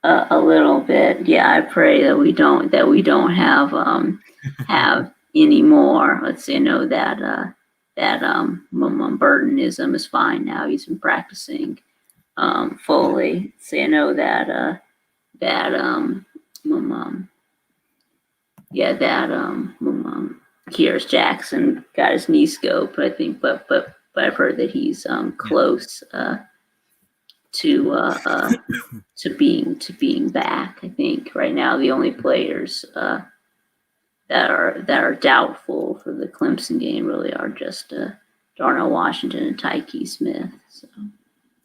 a little bit. Yeah, I pray that we don't have have any more. Let's say no that Burtonism is fine now. He's been practicing fully. So I know that Kyrus Jackson got his knee scoped, I think, but I've heard that he's close to being back. I think right now the only players that are doubtful for the Clemson game really are just Darnell Washington and Tyke Smith. So.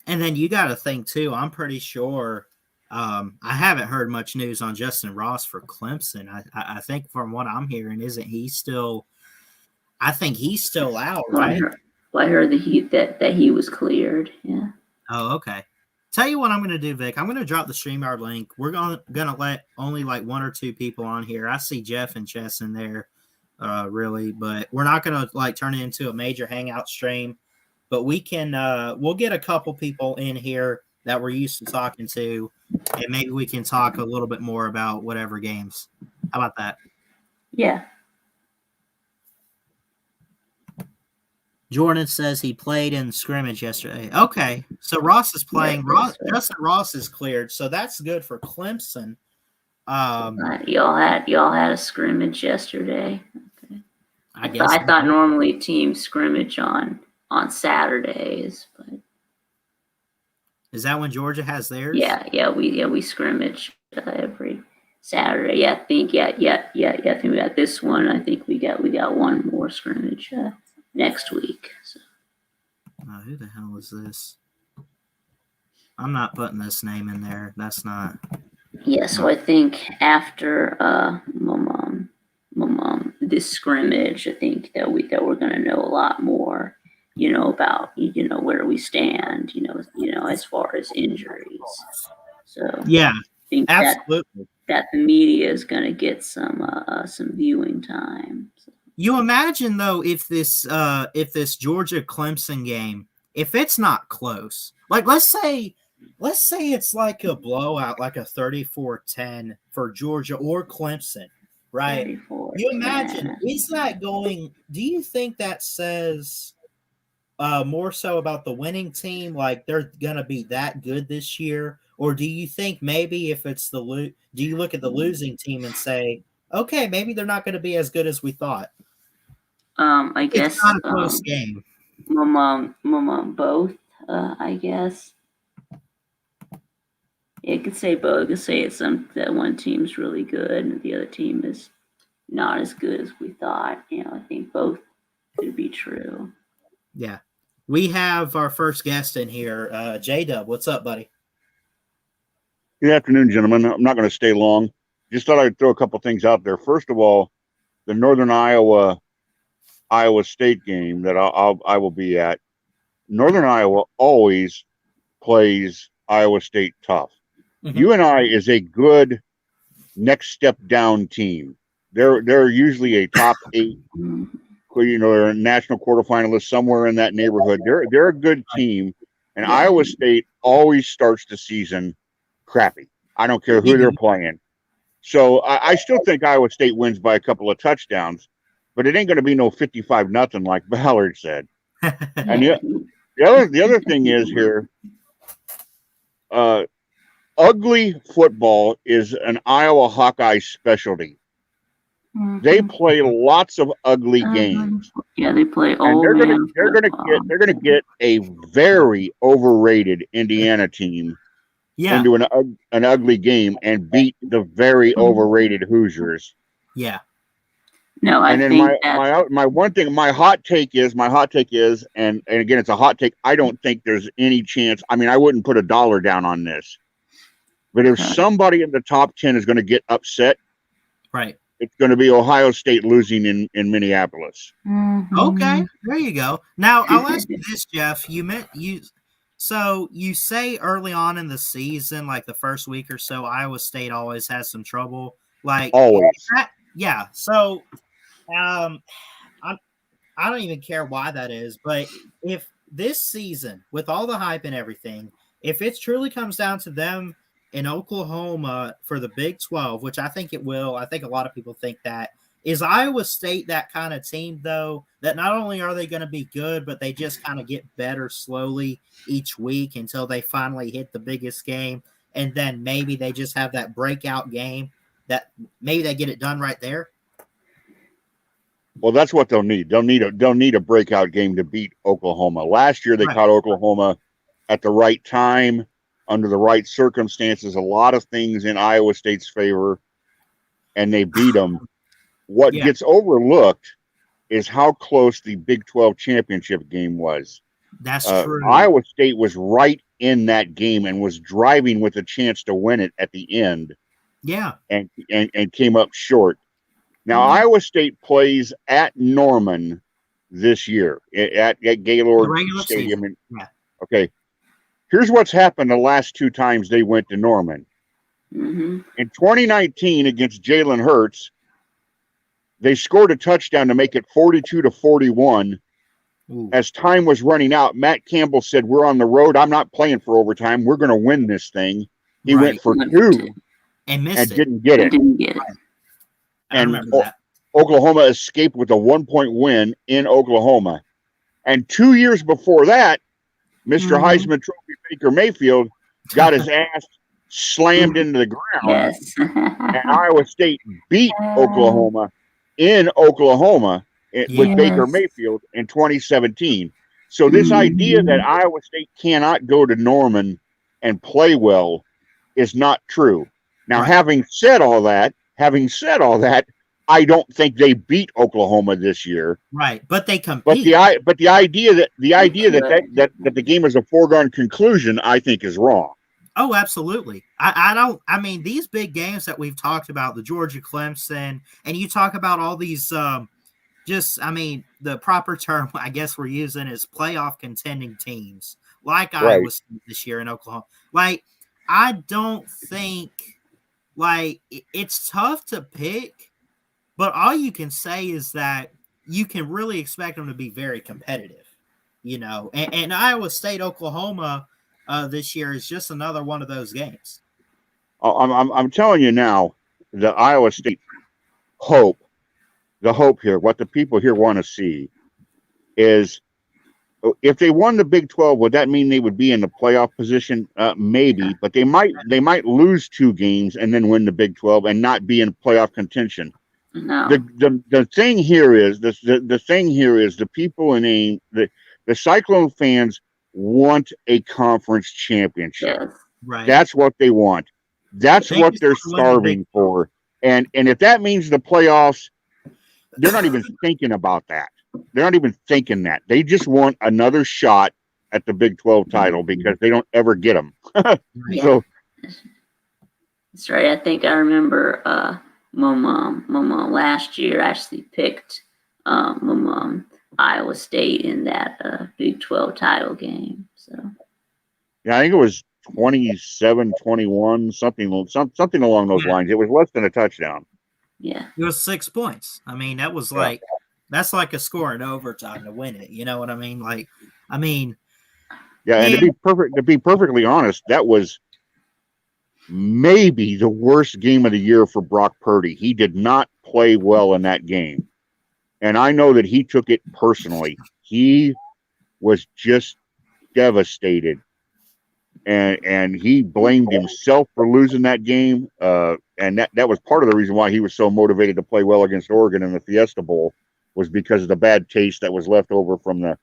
And then you got to think too. I'm pretty sure. I haven't heard much news on Justin Ross for Clemson. I think from what I'm hearing, isn't he still? I think he's still out, right? I heard that he was cleared. Yeah. Oh, okay. Tell you what I'm going to do, Vic. I'm going to drop the StreamYard link. We're going to let only like one or two people on here. I see Jeff and Chess in there, really, but we're not going to like turn it into a major hangout stream. But we can, we'll get a couple people in here that we're used to talking to, and maybe we can talk a little bit more about whatever games. How about that? Yeah. Jordan says he played in scrimmage yesterday. Okay, so Ross is playing. Justin Ross is cleared, so that's good for Clemson. Y'all had a scrimmage yesterday. Okay. I thought normally teams scrimmage on Saturdays, but is that when Georgia has theirs? Yeah, we scrimmage every Saturday. Yeah, I think I think we got this one. I think we got one more scrimmage next week. So. Who the hell is this? I'm not putting this name in there. That's not. Yeah, so I think after this scrimmage, I think that we're going to know a lot more, about where we stand, as far as injuries. So yeah, I think absolutely that the media is going to get some viewing time. So. You imagine though if this Georgia Clemson game, if it's not close, like let's say it's like a blowout, like a 34-10 for Georgia or Clemson, right? You imagine, is that going? Do you think that says more so about the winning team, like they're gonna be that good this year, or do you think maybe if it's do you look at the losing team and say, okay, maybe they're not going to be as good as we thought? I guess it's not a close game. My mom, both. I guess. Yeah, it could say both. It could say that one team's really good and the other team is not as good as we thought. I think both could be true. Yeah, we have our first guest in here, J-Dub. What's up, buddy? Good afternoon, gentlemen. I'm not going to stay long. Just thought I'd throw a couple things out there. First of all, the Northern Iowa State game that I will be at. Northern Iowa always plays Iowa State tough. Mm-hmm. UNI is a good next step down team. They're usually a top 8, they're a national quarterfinalist somewhere in that neighborhood. They're a good team, and Iowa State always starts the season crappy. I don't care who they're playing. So I still think Iowa State wins by a couple of touchdowns, but it ain't going to be no 55-0 like Ballard said. And the other thing is here, ugly football is an Iowa Hawkeye specialty. Mm-hmm. They play lots of ugly games. Yeah, they play and they're gonna get a very overrated Indiana team into an ugly game and beat the very overrated Hoosiers. Yeah. No, I and then think my hot take is, and again, it's a hot take. I don't think there's any chance. I mean, I wouldn't put $1 down on this, but if somebody in the top 10 is going to get upset, right, it's going to be Ohio State losing in Minneapolis. Okay, there you go. Now I'll ask you this, Jeff. So you say early on in the season, like the first week or so, Iowa State always has some trouble. Like Always. yeah. So I don't even care why that is, but if this season, with all the hype and everything, if it truly comes down to them in Oklahoma for the Big 12, which I think it will, I think a lot of people think that, is Iowa State that kind of team, though, that not only are they going to be good, but they just kind of get better slowly each week until they finally hit the biggest game, and then maybe they just have that breakout game that maybe they get it done right there? Well, that's what they'll need. They'll need a breakout game to beat Oklahoma. Last year, they caught Oklahoma at the right time, under the right circumstances, a lot of things in Iowa State's favor, and they beat them. What gets overlooked is how close the Big 12 championship game was. That's true. Iowa State was right in that game and was driving with a chance to win it at the end. Yeah. And came up short. Now, Iowa State plays at Norman this year, at Gaylord Stadium. Okay. Here's what's happened the last 2 times they went to Norman. In 2019 against Jalen Hurts, they scored a touchdown to make it 42-41. As time was running out, Matt Campbell said, "We're on the road. I'm not playing for overtime. We're going to win this thing." He went for 2 and didn't get it. I remember that. Oklahoma escaped with a 1-point win in Oklahoma. And 2 years before that, Mr. Heisman Trophy Baker Mayfield got his ass slammed into the ground. And Iowa State beat Oklahoma in Oklahoma with Baker Mayfield in 2017. So this idea that Iowa State cannot go to Norman and play well is not true. Now, having said all that, I don't think they beat Oklahoma this year. Right, but they compete. But the idea that the game is a foregone conclusion, I think, is wrong. Oh, absolutely. I mean, these big games that we've talked about, the Georgia Clemson, and you talk about all these, the proper term I guess we're using is playoff contending teams, like Iowa State this year in Oklahoma. Like, I don't think, like, it's tough to pick, but all you can say is that you can really expect them to be very competitive, and Iowa State, Oklahoma, this year is just another one of those games. I'm telling you now, the Iowa State hope here, what the people here want to see is, if they won the Big 12, would that mean they would be in the playoff position? Maybe, but they might lose 2 games and then win the Big 12 and not be in playoff contention. No. The thing here is the people in the Cyclone fans want a conference championship. Yes. Right. That's what they want. That's what they're starving for. And if that means the playoffs, they're not even thinking about that. They're not even thinking that. They just want another shot at the Big 12 title because they don't ever get them. So that's right. I think I remember my mom last year actually picked Iowa State in that Big 12 title game. So yeah, I think it was 27-21, something along those lines. It was less than a touchdown. Yeah, it was 6 points. I mean, that was that's like a score in overtime to win it. You know what I mean? And to be perfectly honest, that was maybe the worst game of the year for Brock Purdy. He did not play well in that game. And I know that he took it personally. He was just devastated. And he blamed himself for losing that game. And that was part of the reason why he was so motivated to play well against Oregon in the Fiesta Bowl, was because of the bad taste that was left over from the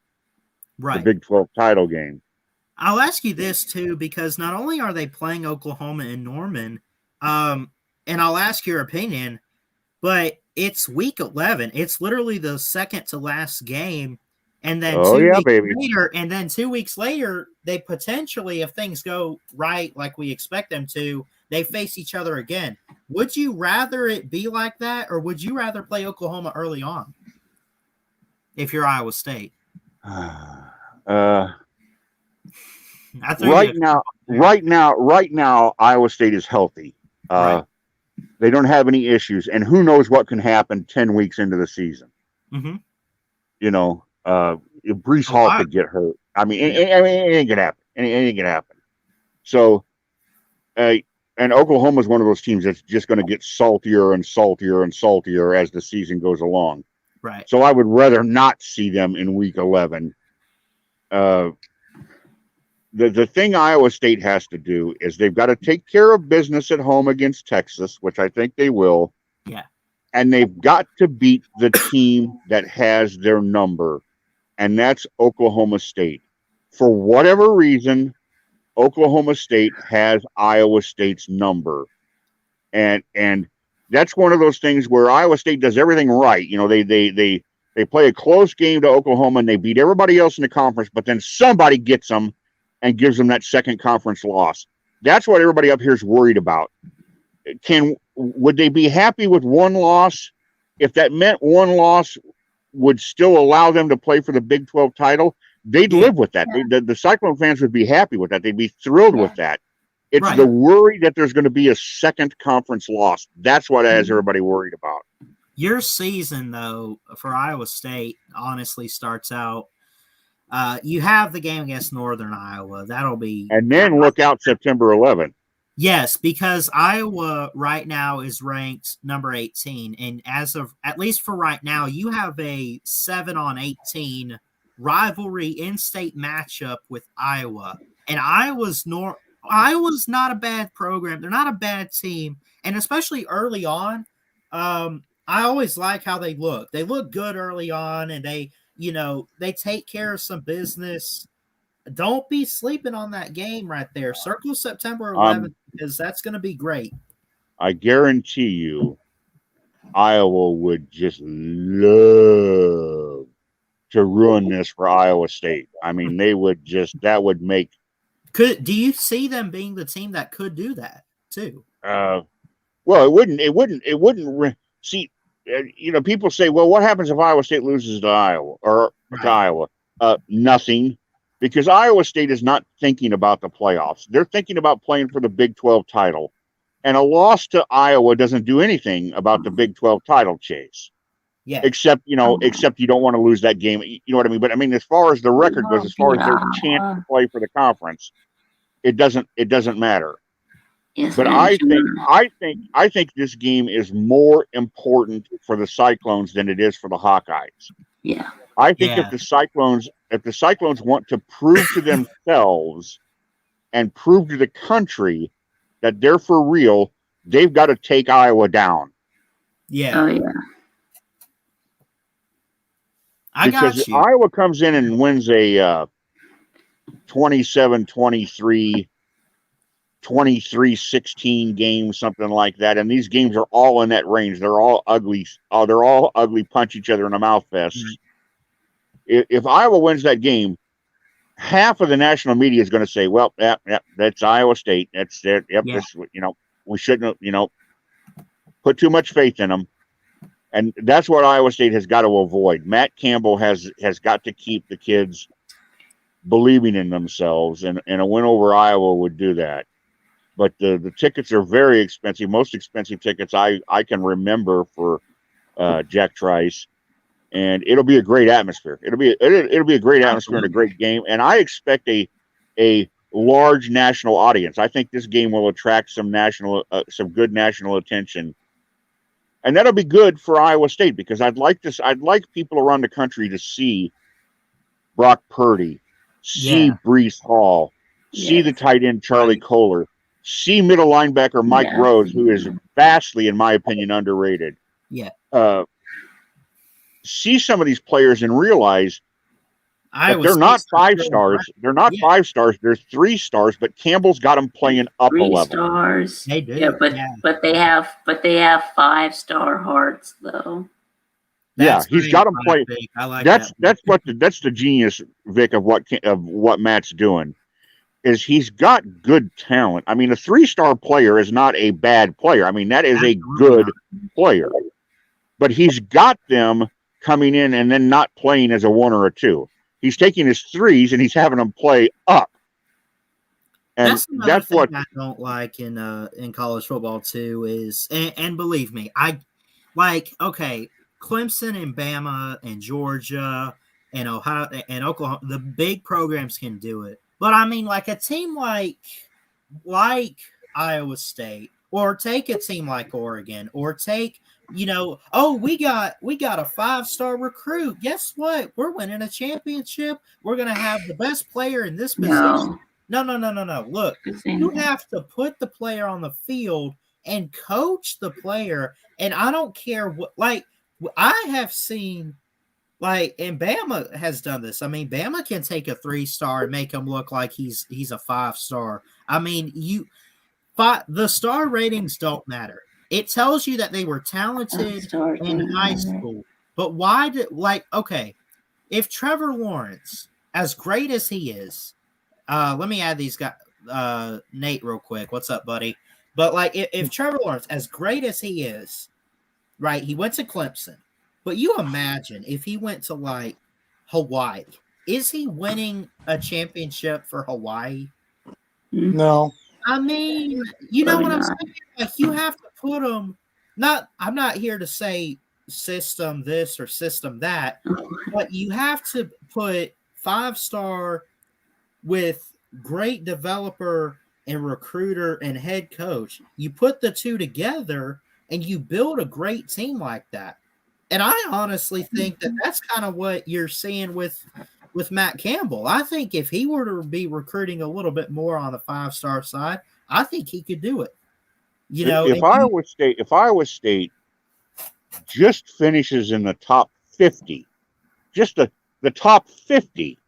Big 12 title game. I'll ask you this too, because not only are they playing Oklahoma and Norman, and I'll ask your opinion, but it's week 11. It's literally the second to last game. And then 2 weeks later, they potentially, if things go right like we expect them to, they face each other again. Would you rather it be like that, or would you rather play Oklahoma early on if you're Iowa State? Right now, Iowa State is healthy. Right. They don't have any issues, and who knows what can happen 10 weeks into the season. Mm-hmm. You know, if Breece Hall could get hurt. I mean, it ain't gonna happen. It ain't gonna happen. So, and Oklahoma is one of those teams that's just going to get saltier and saltier and saltier as the season goes along. Right. So I would rather not see them in week 11. The thing Iowa State has to do is they've got to take care of business at home against Texas, which I think they will. Yeah. And they've got to beat the team that has their number, and that's Oklahoma State. For whatever reason, Oklahoma State has Iowa State's number. And that's one of those things where Iowa State does everything right. You know, they play a close game to Oklahoma and they beat everybody else in the conference, but then somebody gets them and gives them that second conference loss. That's what everybody up here is worried about. Would they be happy with one loss if that meant one loss would still allow them to play for the Big 12 title? They'd live with that. The Cyclone fans would be happy with that. They'd be thrilled with that. It's the worry that there's going to be a second conference loss. That's what has everybody worried about. Your season, though, for Iowa State, honestly starts out. You have the game against Northern Iowa. That'll be. And then look out September 11th. Yes, because Iowa right now is ranked number 18. And at least for right now, you have a 7-on-18 rivalry in-state matchup with Iowa. And Iowa's not a bad program. They're not a bad team. And especially early on, I always like how they look. They look good early on, and they take care of some business. Don't be sleeping on that game right there. Circle September 11th, because that's going to be great. I guarantee you, Iowa would just love to ruin this for Iowa State. I mean, that would make. Do you see them being the team that could do that too? Well, it wouldn't. See, people say, well, what happens if Iowa State loses to Iowa to Iowa? Nothing, because Iowa State is not thinking about the playoffs. They're thinking about playing for the Big 12 title, and a loss to Iowa doesn't do anything about the Big 12 title chase. Yeah. Except you don't want to lose that game. You know what I mean? But I mean, as far as the record goes, as far as their chance to play for the conference, it doesn't matter. Yes, but I think this game is more important for the Cyclones than it is for the Hawkeyes. Yeah. I think if the Cyclones want to prove to themselves and prove to the country that they're for real, they've got to take Iowa down. Yeah. Oh yeah. Because Iowa comes in and wins a 27-23, 23-16 game, something like that. And these games are all in that range. They're all ugly. They're all ugly, punch each other in the mouth fest. Mm-hmm. If Iowa wins that game, half of the national media is going to say, well, that's Iowa State. That's it. Yep. Yeah. We shouldn't have, put too much faith in them. And that's what Iowa State has got to avoid. Matt Campbell has got to keep the kids believing in themselves, and a win over Iowa would do that. But the tickets are very expensive. Most expensive tickets I can remember for Jack Trice, and it'll be a great atmosphere. It'll be a great atmosphere and a great game. And I expect a large national audience. I think this game will attract some good national attention. And that'll be good for Iowa State, because I'd like people around the country to see Brock Purdy, see Breece Hall, see the tight end Charlie Kohler, see middle linebacker Mike Rose, who is vastly, in my opinion, underrated. Yeah. See some of these players and realize But they're not 5 stars. They're not 5 stars. They're 3 stars. But Campbell's got them playing up a level. 3 stars. They do. Yeah, but they have 5-star hearts though. He's got them playing. I like that's the genius, Vic, of what Matt's doing. Is he's got good talent. I mean, a 3-star player is not a bad player. I mean, that is a good player. But he's got them coming in and then not playing as a 1 or a 2. He's taking his 3s and he's having them play up. And that's what I don't like in college football too is, and believe me, I like, okay, Clemson and Bama and Georgia and Ohio and Oklahoma, the big programs can do it. But I mean, like a team like Iowa State, or take a team like Oregon, or take, we got a 5-star recruit. Guess what? We're winning a championship. We're gonna have the best player in this position. No. Look, you have to put the player on the field and coach the player. And I don't care what, like, I have seen. And Bama has done this. I mean, Bama can take a 3-star and make him look like he's a 5-star. I mean, the star ratings don't matter. It tells you that they were talented in high school. But why okay, if Trevor Lawrence, as great as he is, let me add these guys, Nate, real quick. What's up, buddy? But if Trevor Lawrence, as great as he is, right, he went to Clemson. But you imagine if he went to Hawaii, is he winning a championship for Hawaii? No. I mean, you know what I'm saying? Like, you have to put him. I'm not here to say system this or system that, but you have to put 5-star with great developer and recruiter and head coach. You put the two together and you build a great team like that. And I honestly think that that's kind of what you're seeing with Matt Campbell. I think if he were to be recruiting a little bit more on the 5-star side, I think he could do it. If Iowa State just finishes in the top 50, just the top 50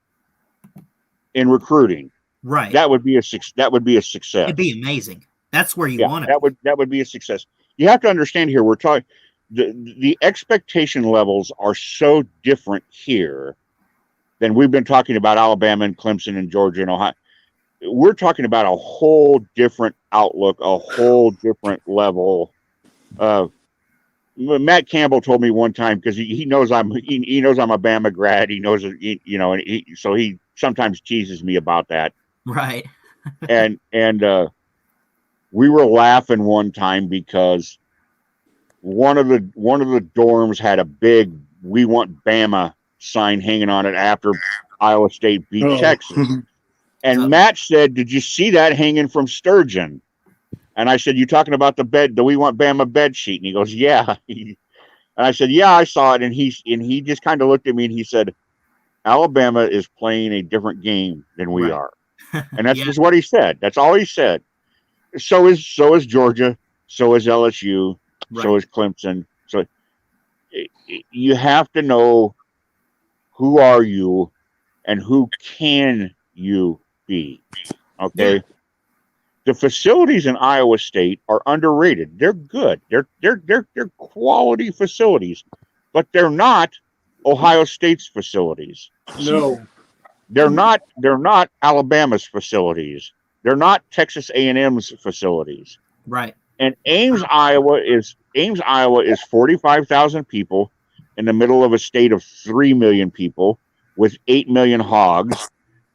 in recruiting, right? That would be a success. It'd be amazing. That's where you want it. That would be a success. You have to understand here. We're talking. The expectation levels are so different here than we've been talking about Alabama and Clemson and Georgia and Ohio. We're talking about a whole different outlook, a whole different level. Matt Campbell told me one time, because he knows I'm a Bama grad. He knows, so he sometimes teases me about that. Right. and we were laughing one time because one of the dorms had a big "We want Bama" sign hanging on it after Iowa State beat Texas. And Matt said, "Did you see that hanging from Sturgeon?" And I said, "You talking about the "We want Bama" bed sheet?" And he goes, "Yeah." And I said, "Yeah, I saw it." And he just kind of looked at me and he said, "Alabama is playing a different game than we are." And that's just what he said. That's all he said. So is Georgia. So is LSU. Right. So is Clemson. So you have to know who are you and who can you be. Okay. Yeah. The facilities in Iowa State are underrated. They're good. They're quality facilities, but they're not Ohio State's facilities. No. They're not Alabama's facilities. They're not Texas A&M's facilities. Right. And Ames, Iowa is 45,000 people in the middle of a state of 3 million people with 8 million hogs.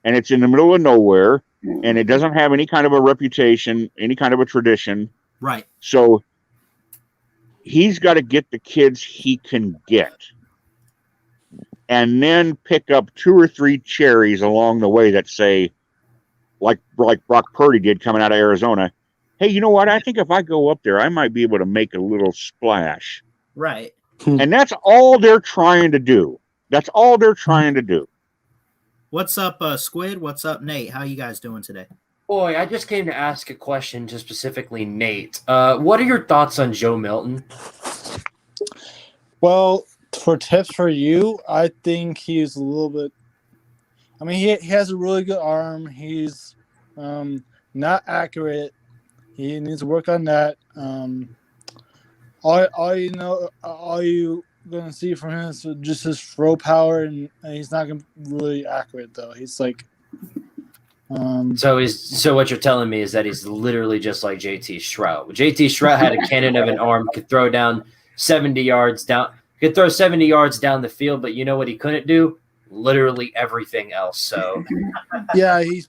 And it's in the middle of nowhere, and it doesn't have any kind of a reputation, any kind of a tradition. Right. So he's got to get the kids he can get, and then pick up 2 or 3 cherries along the way that say, like Brock Purdy did coming out of Arizona, "Hey, you know what? I think if I go up there, I might be able to make a little splash." Right. And that's all they're trying to do. That's all they're trying to do. What's up, Squid? What's up, Nate? How you guys doing today? Boy, I just came to ask a question to specifically Nate. What are your thoughts on Joe Milton? Well, for tips for you, I think he's a little bit I mean, he has a really good arm. He's not accurate. He needs to work on that. All you gonna see from him is just his throw power, and he's not gonna be really accurate though. He's like, So what you're telling me is that he's literally just like JT Shrout. JT Shrout had a cannon of an arm, could throw 70 yards down the field, but you know what he couldn't do? Literally everything else. So yeah, he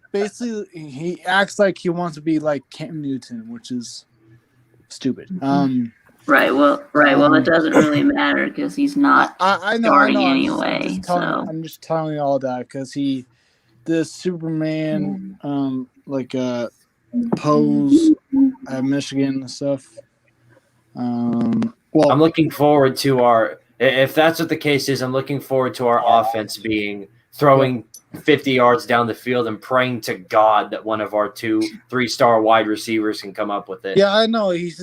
acts like he wants to be like Cam Newton, which is stupid. Right. Well, it doesn't really matter because he's not I know, starting I know. anyway. I'm just telling you all that because he did Superman pose at Michigan and stuff. Well, I'm looking forward to if that's what the case is, I'm looking forward to our offense being throwing 50 yards down the field and praying to God that one of our 3-star wide receivers can come up with it. Yeah, I know. He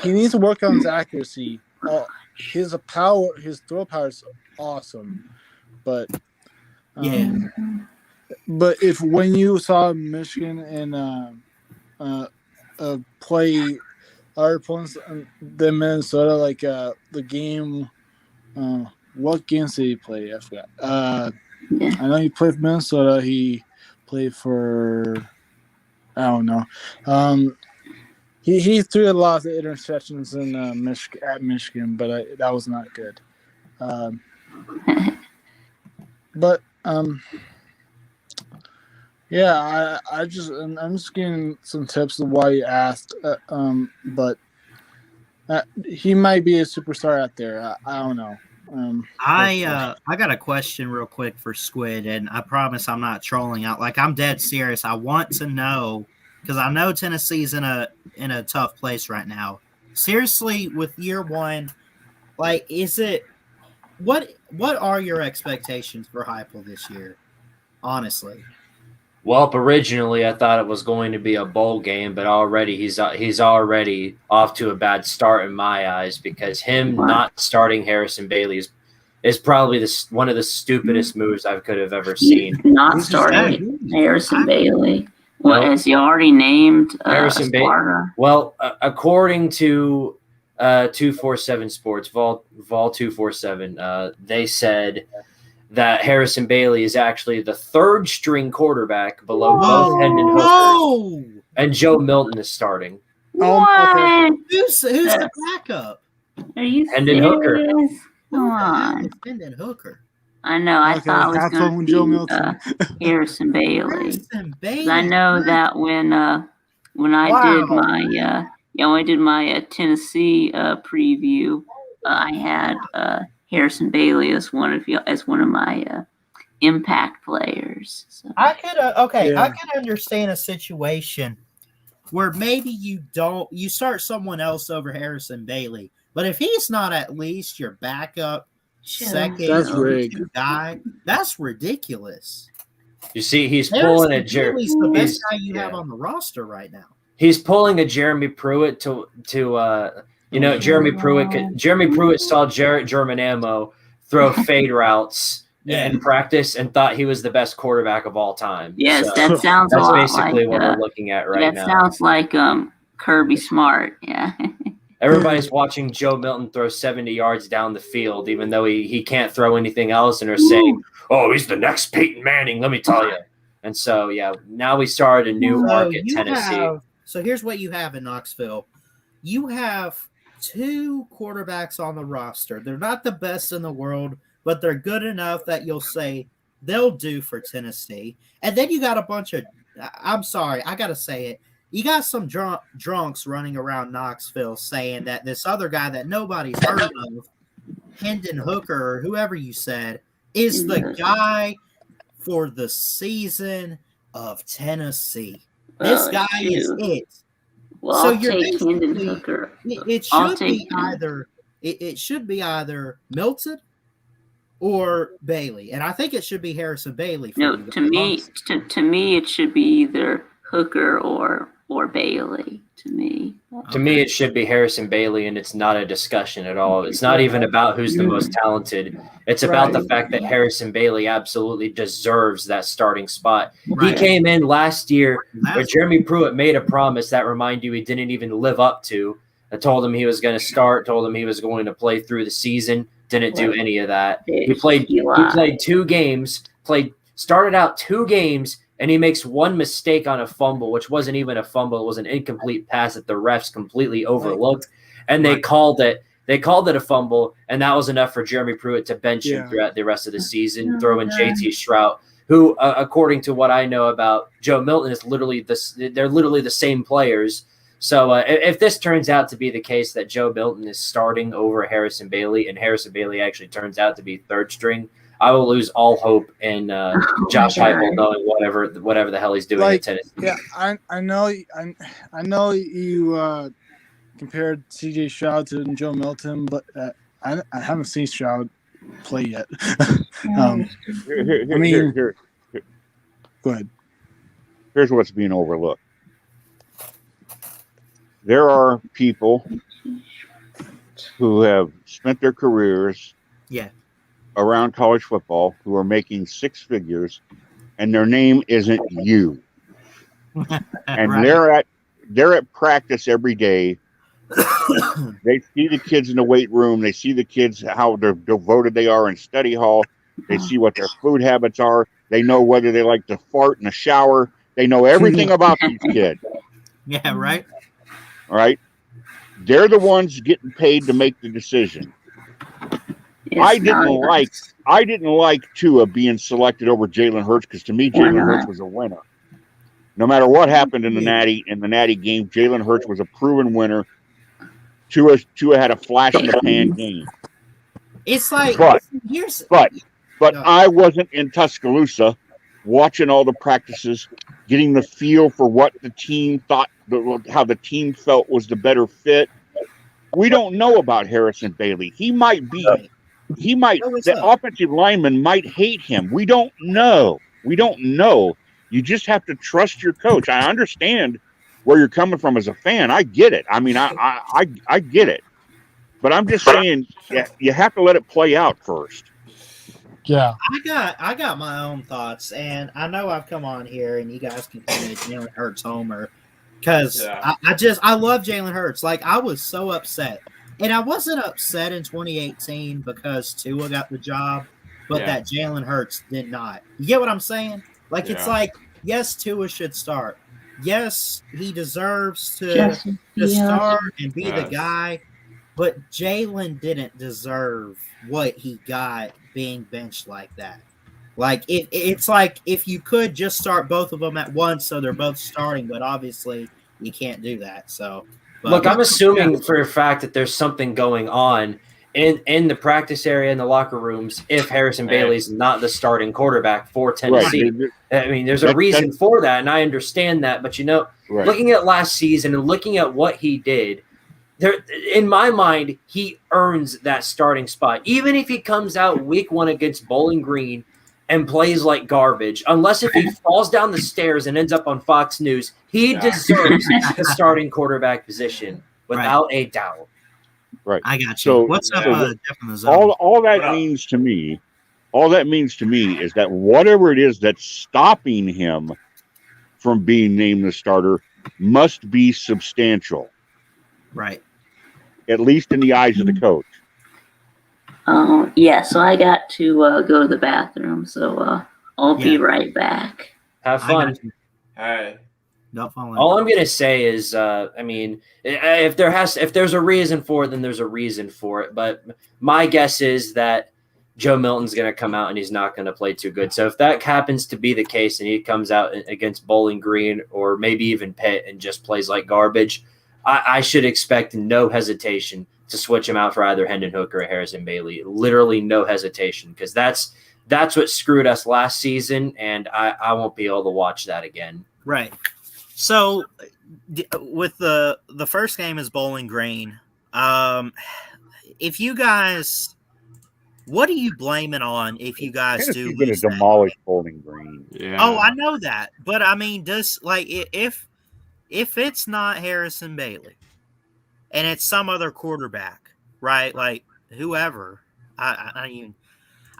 needs to work on his accuracy. His throw power is awesome, but but when you saw Michigan and play our opponents, the Minnesota, like the game, what games did he play? I forgot. I know he played for Minnesota. He played for, I don't know. He threw a lot of interceptions at Michigan, but that was not good. But yeah, I'm just getting some tips of why you asked. But he might be a superstar out there. I don't know. I got a question real quick for Squid, and I promise I'm not trolling out. Like, I'm dead serious. I want to know, because I know Tennessee's in a tough place right now. Seriously, with year one, like, what are your expectations for Heupel this year? Honestly. Well, originally I thought it was going to be a bowl game, but already he's already off to a bad start in my eyes because him not starting Harrison Bailey is probably one of the stupidest moves I could have ever seen. Not starting Harrison Bailey. What has he already named Harrison Bailey? Well, according to 247 Sports, Vol 247, they said that Harrison Bailey is actually the third string quarterback below both Hendon Hooker, and Joe Milton is starting. What? Who's the backup? Are you Hendon Hooker? Come on. Hendon Hooker. I know. I thought it was going to Joe be Milton. Harrison Bailey. Harrison Bailey. I know that when I did my Tennessee preview, I had Harrison Bailey as one of my impact players. So. I could understand a situation where maybe you start someone else over Harrison Bailey, but if he's not at least your backup second guy, that's ridiculous. You see, he's pulling a Jeremy. He's the best guy you have on the roster right now. He's pulling a Jeremy Pruitt to Jeremy Pruitt saw Jarrett Germanamo throw fade routes in practice and thought he was the best quarterback of all time. Yes, so that sounds that's a lot basically like, what we're looking at right now. That sounds like Kirby Smart. Yeah. Everybody's watching Joe Milton throw 70 yards down the field, even though he can't throw anything else, and are saying, "Oh, he's the next Peyton Manning." Let me tell you. And so, now we started a new arc at Tennessee. So here's what you have in Knoxville. You have two quarterbacks on the roster. They're not the best in the world, but they're good enough that you'll say they'll do for Tennessee. And then you got a bunch of – I'm sorry, I got to say it. You got some drunks running around Knoxville saying that this other guy that nobody's heard of, Hendon Hooker or whoever you said, is the guy for the season of Tennessee. This guy is it. Well, so you're Hendon Hooker. It should be either Milton or Bailey, and I think it should be Harrison Bailey. No, to me, it should be either Hooker or or Bailey to me. To me, it should be Harrison Bailey, and it's not a discussion at all. It's not even about who's the most talented. It's about the fact that Harrison Bailey absolutely deserves that starting spot. He came in last year where Jeremy Pruitt made a promise that, remind you, he didn't even live up to. I told him he was going to start, told him he was going to play through the season, didn't do any of that. He played 2 games, started out 2 games, and he makes one mistake on a fumble, which wasn't even a fumble. It was an incomplete pass that the refs completely overlooked, and they called it. They called it a fumble, and that was enough for Jeremy Pruitt to bench him throughout the rest of the season, throw in JT Shrout, who, according to what I know about Joe Milton, is they're literally the same players. So if this turns out to be the case that Joe Milton is starting over Harrison Bailey, and Harrison Bailey actually turns out to be third string, I will lose all hope in Josh Heupel knowing whatever the hell he's doing at Tennessee. Yeah, I know you compared C.J. Stroud to Joe Milton, but I haven't seen Stroud play yet. Go ahead. Here's what's being overlooked. There are people who have spent their careers around college football who are making 6 figures, and their name isn't you. And they're at practice every day. They see the kids in the weight room. They see the kids, how devoted they are in study hall. They see what their food habits are. They know whether they like to fart in the shower. They know everything about these kids. Yeah, right. All right. They're the ones getting paid to make the decision. I didn't like Tua being selected over Jalen Hurts, because to me Jalen Hurts was a winner. No matter what happened in the Natty game, Jalen Hurts was a proven winner. Tua had a flash in the pan game. It's like, but I wasn't in Tuscaloosa watching all the practices, getting the feel for what the team thought, how the team felt was the better fit. We don't know about Harrison Bailey. The offensive lineman might hate him. We don't know. You just have to trust your coach. I understand where you're coming from as a fan. I get it. I mean, I get it. But I'm just saying, you have to let it play out first. Yeah. I got my own thoughts, and I know I've come on here, and you guys can call me Jalen Hurts homer, because I love Jalen Hurts. Like, I was so upset. And I wasn't upset in 2018 because Tua got the job, but that Jalen Hurts did not. You get what I'm saying? Like, it's like, yes, Tua should start. Yes, he deserves to start and be the guy, but Jalen didn't deserve what he got being benched like that. Like, it's like if you could just start both of them at once so they're both starting, but obviously you can't do that. So, look, I'm assuming for a fact that there's something going on in the practice area, in the locker rooms, if Harrison Bailey's not the starting quarterback for Tennessee. Right. I mean, there's a reason for that, and I understand that. But, looking at last season and looking at what he did, in my mind, he earns that starting spot. Even if he comes out week 1 against Bowling Green and plays like garbage, unless if he falls down the stairs and ends up on Fox News, he deserves the starting quarterback position without a doubt. Right. I got you. So, what's up? All that means to me is that whatever it is that's stopping him from being named the starter must be substantial. Right. At least in the eyes of the coach. So I got to go to the bathroom, so I'll be right back. Have fun. All right. All I'm gonna say is, if there's a reason for it, then there's a reason for it. But my guess is that Joe Milton's gonna come out and he's not gonna play too good. So if that happens to be the case, and he comes out against Bowling Green or maybe even Pitt and just plays like garbage, I should expect no hesitation to switch him out for either Hendon Hooker or Harrison Bailey. Literally no hesitation, because that's what screwed us last season, and I won't be able to watch that again. Right. So, with the first game is Bowling Green. If you guys, what are you blaming on if you guys do? You're going to demolish Bowling Green. Yeah. Oh, I know that, but I mean, if if it's not Harrison Bailey and it's some other quarterback, right? Like whoever, I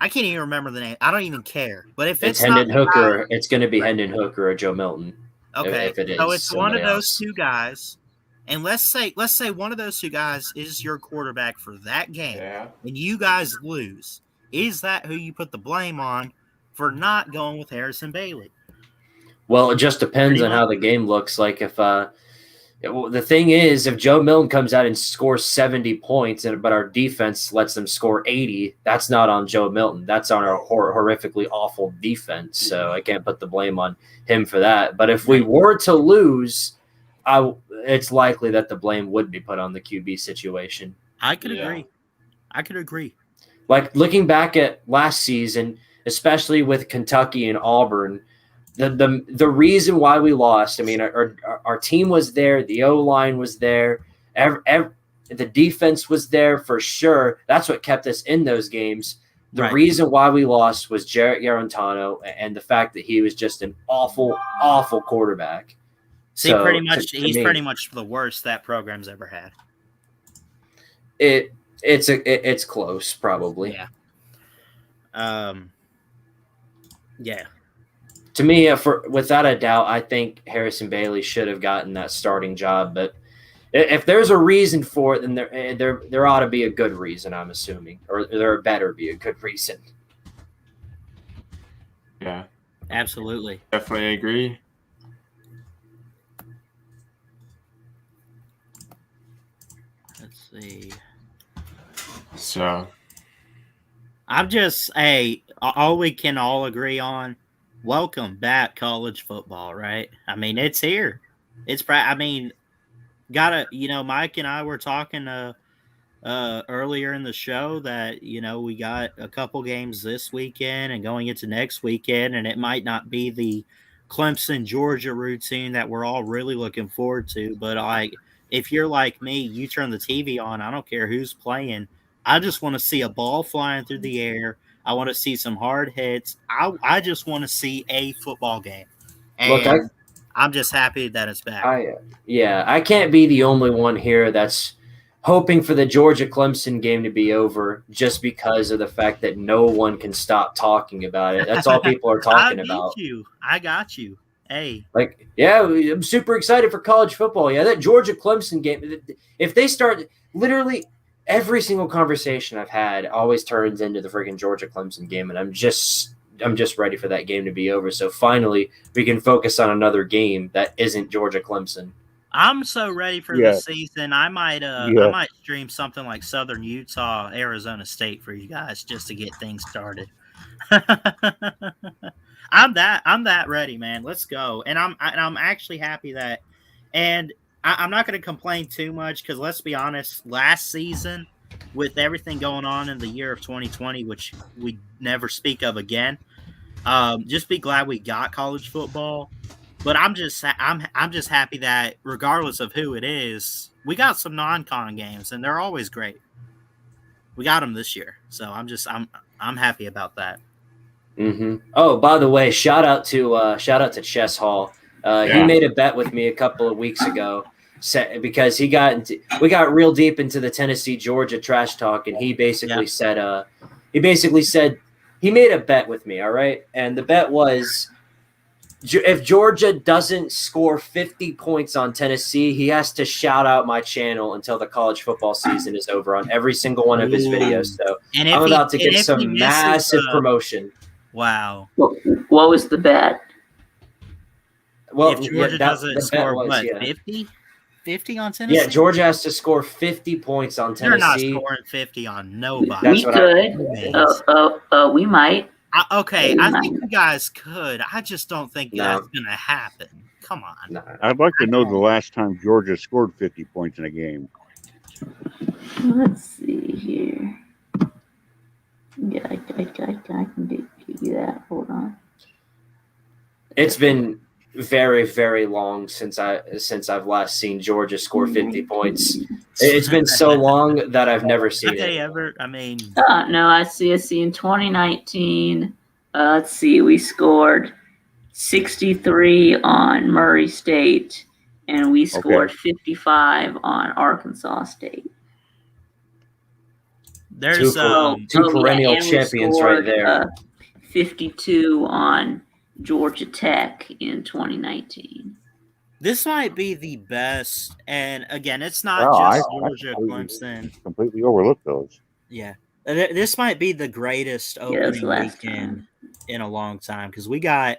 can't even remember the name. I don't even care. But if It's it's not Hendon Hooker, it's going to be Hendon Hooker or Joe Milton. okay, If it is so it's one of those else. two guys. And let's say one of those two guys is your quarterback for that game, and you guys lose. Is that who you put the blame on for not going with Harrison Bailey? Well, it just depends on how the game looks. Like if the thing is, if Joe Milton comes out and scores 70 points, but our defense lets them score 80, that's not on Joe Milton. That's on our horrifically awful defense. So I can't put the blame on him for that. But if we were to lose, it's likely that the blame would be put on the QB situation. I could agree. Like looking back at last season, especially with Kentucky and Auburn, the reason why we lost, I mean, our team was there, the O-line was there, the defense was there for sure. That's what kept us in those games. The reason why we lost was Jarrett Garantano and the fact that he was just an awful, awful quarterback. See, so, he's pretty much the worst that program's ever had. It's close, probably. Yeah. Yeah. To me, without a doubt, I think Harrison Bailey should have gotten that starting job. But if there's a reason for it, then there ought to be a good reason, I'm assuming. Or there better be a good reason. Yeah. Absolutely. Definitely agree. Let's see. So. All we can all agree on, welcome back college football, right? I mean, it's here. Mike and I were talking earlier in the show that, we got a couple games this weekend and going into next weekend, and it might not be the Clemson, Georgia routine that we're all really looking forward to, but if you're like me, you turn the TV on, I don't care who's playing. I just want to see a ball flying through the air. I want to see some hard hits. I just want to see a football game. And I'm just happy that it's back. I can't be the only one here that's hoping for the Georgia-Clemson game to be over just because of the fact that no one can stop talking about it. That's all people are talking about. I got you. Hey. I'm super excited for college football. Yeah, that Georgia-Clemson game, if they start literally – every single conversation I've had always turns into the freaking Georgia-Clemson game, and I'm just ready for that game to be over. So finally, we can focus on another game that isn't Georgia-Clemson. I'm so ready for the season. I might stream something like Southern Utah, Arizona State for you guys just to get things started. I'm that ready, man. Let's go. And I'm actually happy that, and I'm not going to complain too much because let's be honest, last season with everything going on in the year of 2020, which we never speak of again, just be glad we got college football. But I'm just happy that regardless of who it is, we got some non-con games and they're always great. We got them this year, so I'm happy about that. Mm-hmm. Oh, by the way, shout out to Chess Hall. He made a bet with me a couple of weeks ago. Because we got real deep into the Tennessee-Georgia trash talk, and he basically said he made a bet with me, all right? And the bet was if Georgia doesn't score 50 points on Tennessee, he has to shout out my channel until the college football season is over on every single one of his videos. So I'm about to get some massive promotion. Wow. What was the bet? Well, if Georgia doesn't score, 50? 50 on Tennessee? Yeah, Georgia has to score 50 points on Tennessee. They're not scoring 50 on nobody. We could. We might. I think you guys could. I just don't think that's going to happen. Come on. No. I'd like to know the last time Georgia scored 50 points in a game. Let's see here. Yeah, I can give you that. Hold on. It's been very, very long since I've last seen Georgia score 50 points. It's been so long that I've never seen it. No, I see in 2019. Let's see, we scored 63 on Murray State, And we scored 55 on Arkansas State. There's two perennial champions right there. 52 on Georgia Tech in 2019. This might be the best, and again, it's not just Georgia, Clemson. Completely overlooked those. Yeah, this might be the greatest opening weekend in a long time because we got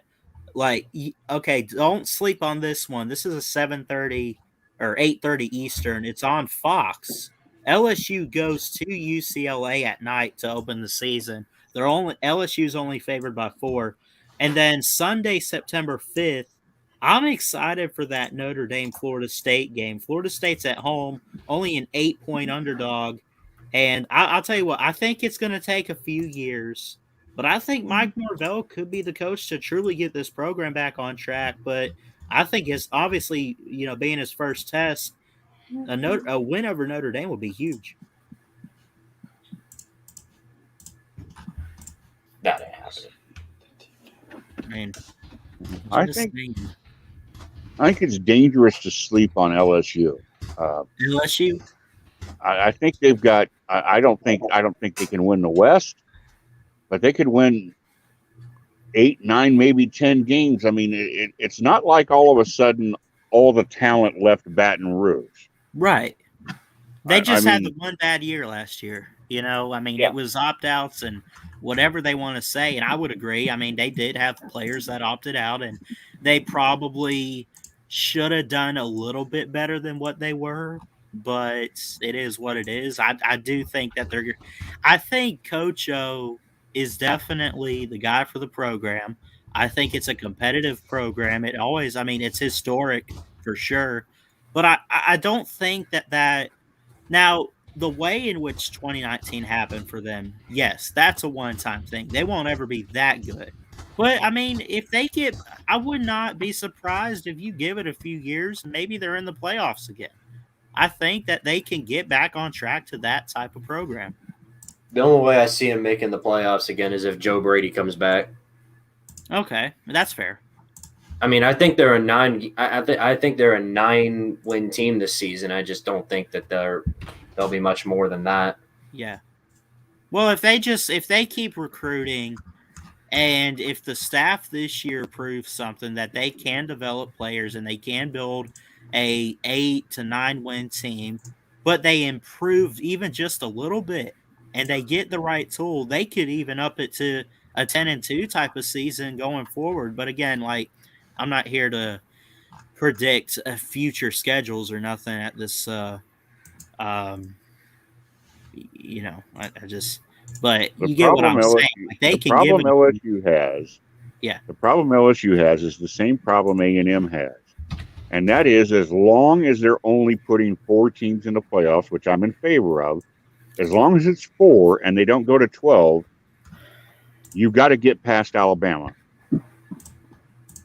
don't sleep on this one. This is a 7:30 or 8:30 Eastern. It's on Fox. LSU goes to UCLA at night to open the season. LSU's only favored by 4, and then Sunday, September 5th. I'm excited for that Notre Dame Florida State game. Florida State's at home, only an 8-point underdog. And I'll tell you what, I think it's going to take a few years, but I think Mike Norvell could be the coach to truly get this program back on track. But I think it's obviously, being his first test, a win over Notre Dame would be huge. That ain't happening. I think it's dangerous to sleep on LSU. LSU. I think they've got. I don't think they can win the West, but they could win 8, 9, maybe 10 games. I mean, it's not like all of a sudden all the talent left Baton Rouge. Right. They just had the one bad year last year. It was opt-outs and whatever they want to say, and I would agree. I mean, they did have players that opted out, and they probably should have done a little bit better than what they were, but it is what it is. I do think that I think Coach O is definitely the guy for the program. I think it's a competitive program. It's historic for sure, but I don't think that now, the way in which 2019 happened for them, yes, that's a one-time thing. They won't ever be that good. But, if they I would not be surprised if you give it a few years, maybe they're in the playoffs again. I think that they can get back on track to that type of program. The only way I see them making the playoffs again is if Joe Brady comes back. Okay, that's fair. I think they're a 9. I think they're a 9-win team this season. I just don't think that they'll be much more than that. Yeah. Well, if they keep recruiting, and if the staff this year proves something that they can develop players and they can build a 8 to 9 win team, but they improve even just a little bit, and they get the right tool, they could even up it to a 10-2 type of season going forward. But again, I'm not here to predict future schedules or nothing at this. I just. But you get what I'm saying. The problem LSU has. Yeah. The problem LSU has is the same problem A&M has, and that is as long as they're only putting 4 teams in the playoffs, which I'm in favor of, as long as it's 4 and they don't go to 12, you've got to get past Alabama.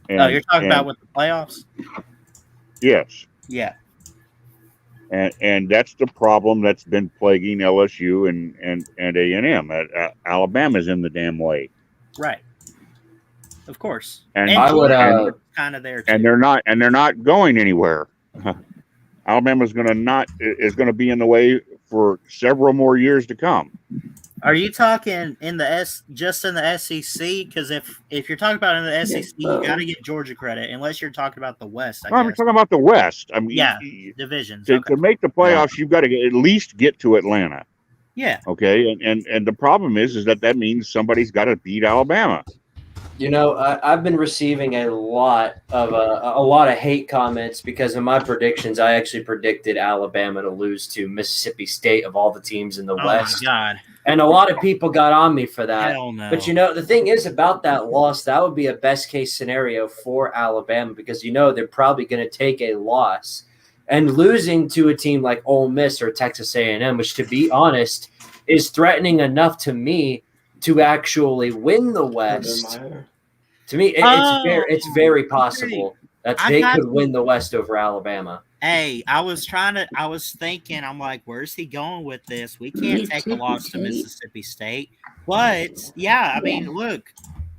You're talking about with the playoffs? Yes. Yeah. And that's the problem that's been plaguing LSU and A&M. Alabama's in the damn way. Right. Of course. And I would kind of there too. And they're not going anywhere. Alabama's going to be in the way for several more years to come. Are you talking just in the SEC? Because if you're talking about in the SEC, you got to get Georgia credit, unless you're talking about the West. I'm talking about the West. Divisions. To make the playoffs, you've got to at least get to Atlanta. Yeah. Okay. And the problem is that means somebody's got to beat Alabama. I've been receiving a lot of hate comments because in my predictions, I actually predicted Alabama to lose to Mississippi State of all the teams in the West. Oh my God. And a lot of people got on me for that. Hell no. But the thing is about that loss, that would be a best case scenario for Alabama because they're probably going to take a loss. And losing to a team like Ole Miss or Texas A&M, which to be honest is threatening enough to me to actually win the West. To me, it's very possible that they could win the West over Alabama. Hey, I was thinking, I'm like, where's he going with this? We can't take a loss to Mississippi State. But, look,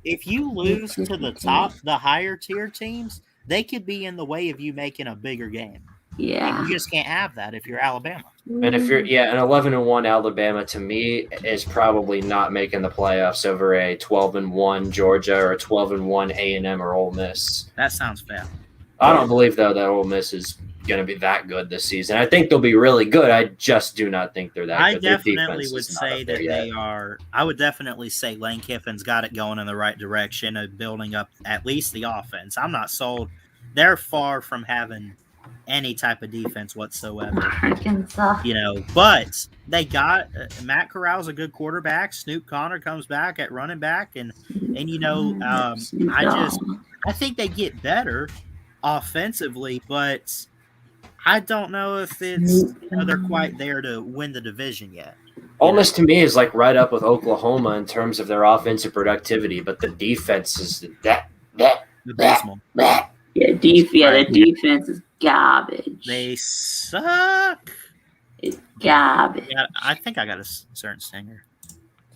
if you lose to the higher tier teams, they could be in the way of you making a bigger game. Yeah. And you just can't have that if you're Alabama. And if you're an 11-1 Alabama to me is probably not making the playoffs over a 12-1 Georgia or a 12-1 A&M or Ole Miss. That sounds fair. I don't believe though that Ole Miss is going to be that good this season. I think they'll be really good. I just do not think they're that I good. Their definitely defense would is not say up there that yet. they are. I would definitely say Lane Kiffin's got it going in the right direction of building up at least the offense. I'm not sold. They're far from having any type of defense whatsoever. Arkansas. But they got Matt Corral's a good quarterback. Snoop Connor comes back at running back, and I think they get better offensively, but I don't know if it's they're quite there to win the division yet. Ole Miss to me is like right up with Oklahoma in terms of their offensive productivity, but the defense is Abysmal. Yeah, the defense is garbage. They suck. It's garbage. Yeah, I think I got a certain stinger.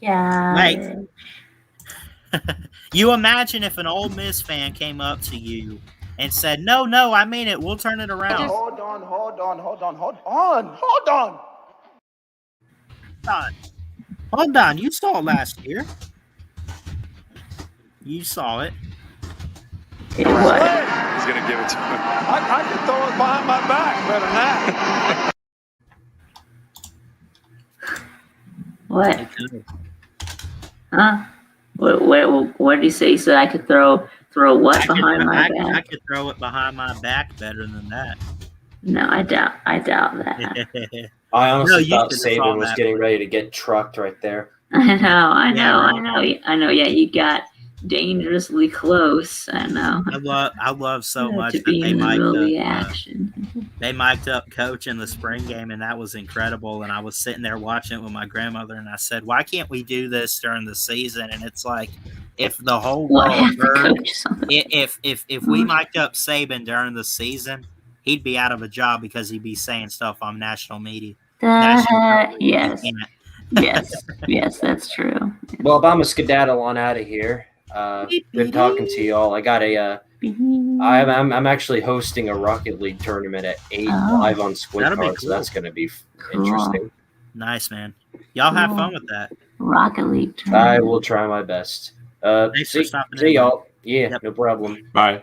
Garbage. You imagine if an Ole Miss fan came up to you and said, "No, I mean it. We'll turn it around." Hold on. Hold on. You saw it last year. You saw it. It was. He's going to give it to him. I can throw it behind my back better than that. What? Huh? What did he say? He said I could throw what behind my back? I could throw it behind my back better than that. No, I doubt that. I honestly thought you could've Saban was that. getting ready to get trucked right there. I know. Yeah, Yeah, you got dangerously close. I know. I love so much to that be they in the middle of the mic'd up. action. They mic'd up Coach in the spring game, and that was incredible. And I was sitting there watching it with my grandmother, and I said, "Why can't we do this during the season?" And it's like, if the whole What world happened, heard, Coach? Something. if we mic'd up Saban during the season, he'd be out of a job because he'd be saying stuff on national media. Yes, that's true. Well, I'm a skedaddle on out of here. Good talking to y'all. I got I'm actually hosting a Rocket League tournament at 8 live on Squid That'll be Card, so cool. that's going to be Cool. interesting. Nice, man. Y'all have fun with that. Rocket League I tournament. will try my best. Thanks for stopping see in, y'all. Yeah, Yep. no problem. Bye.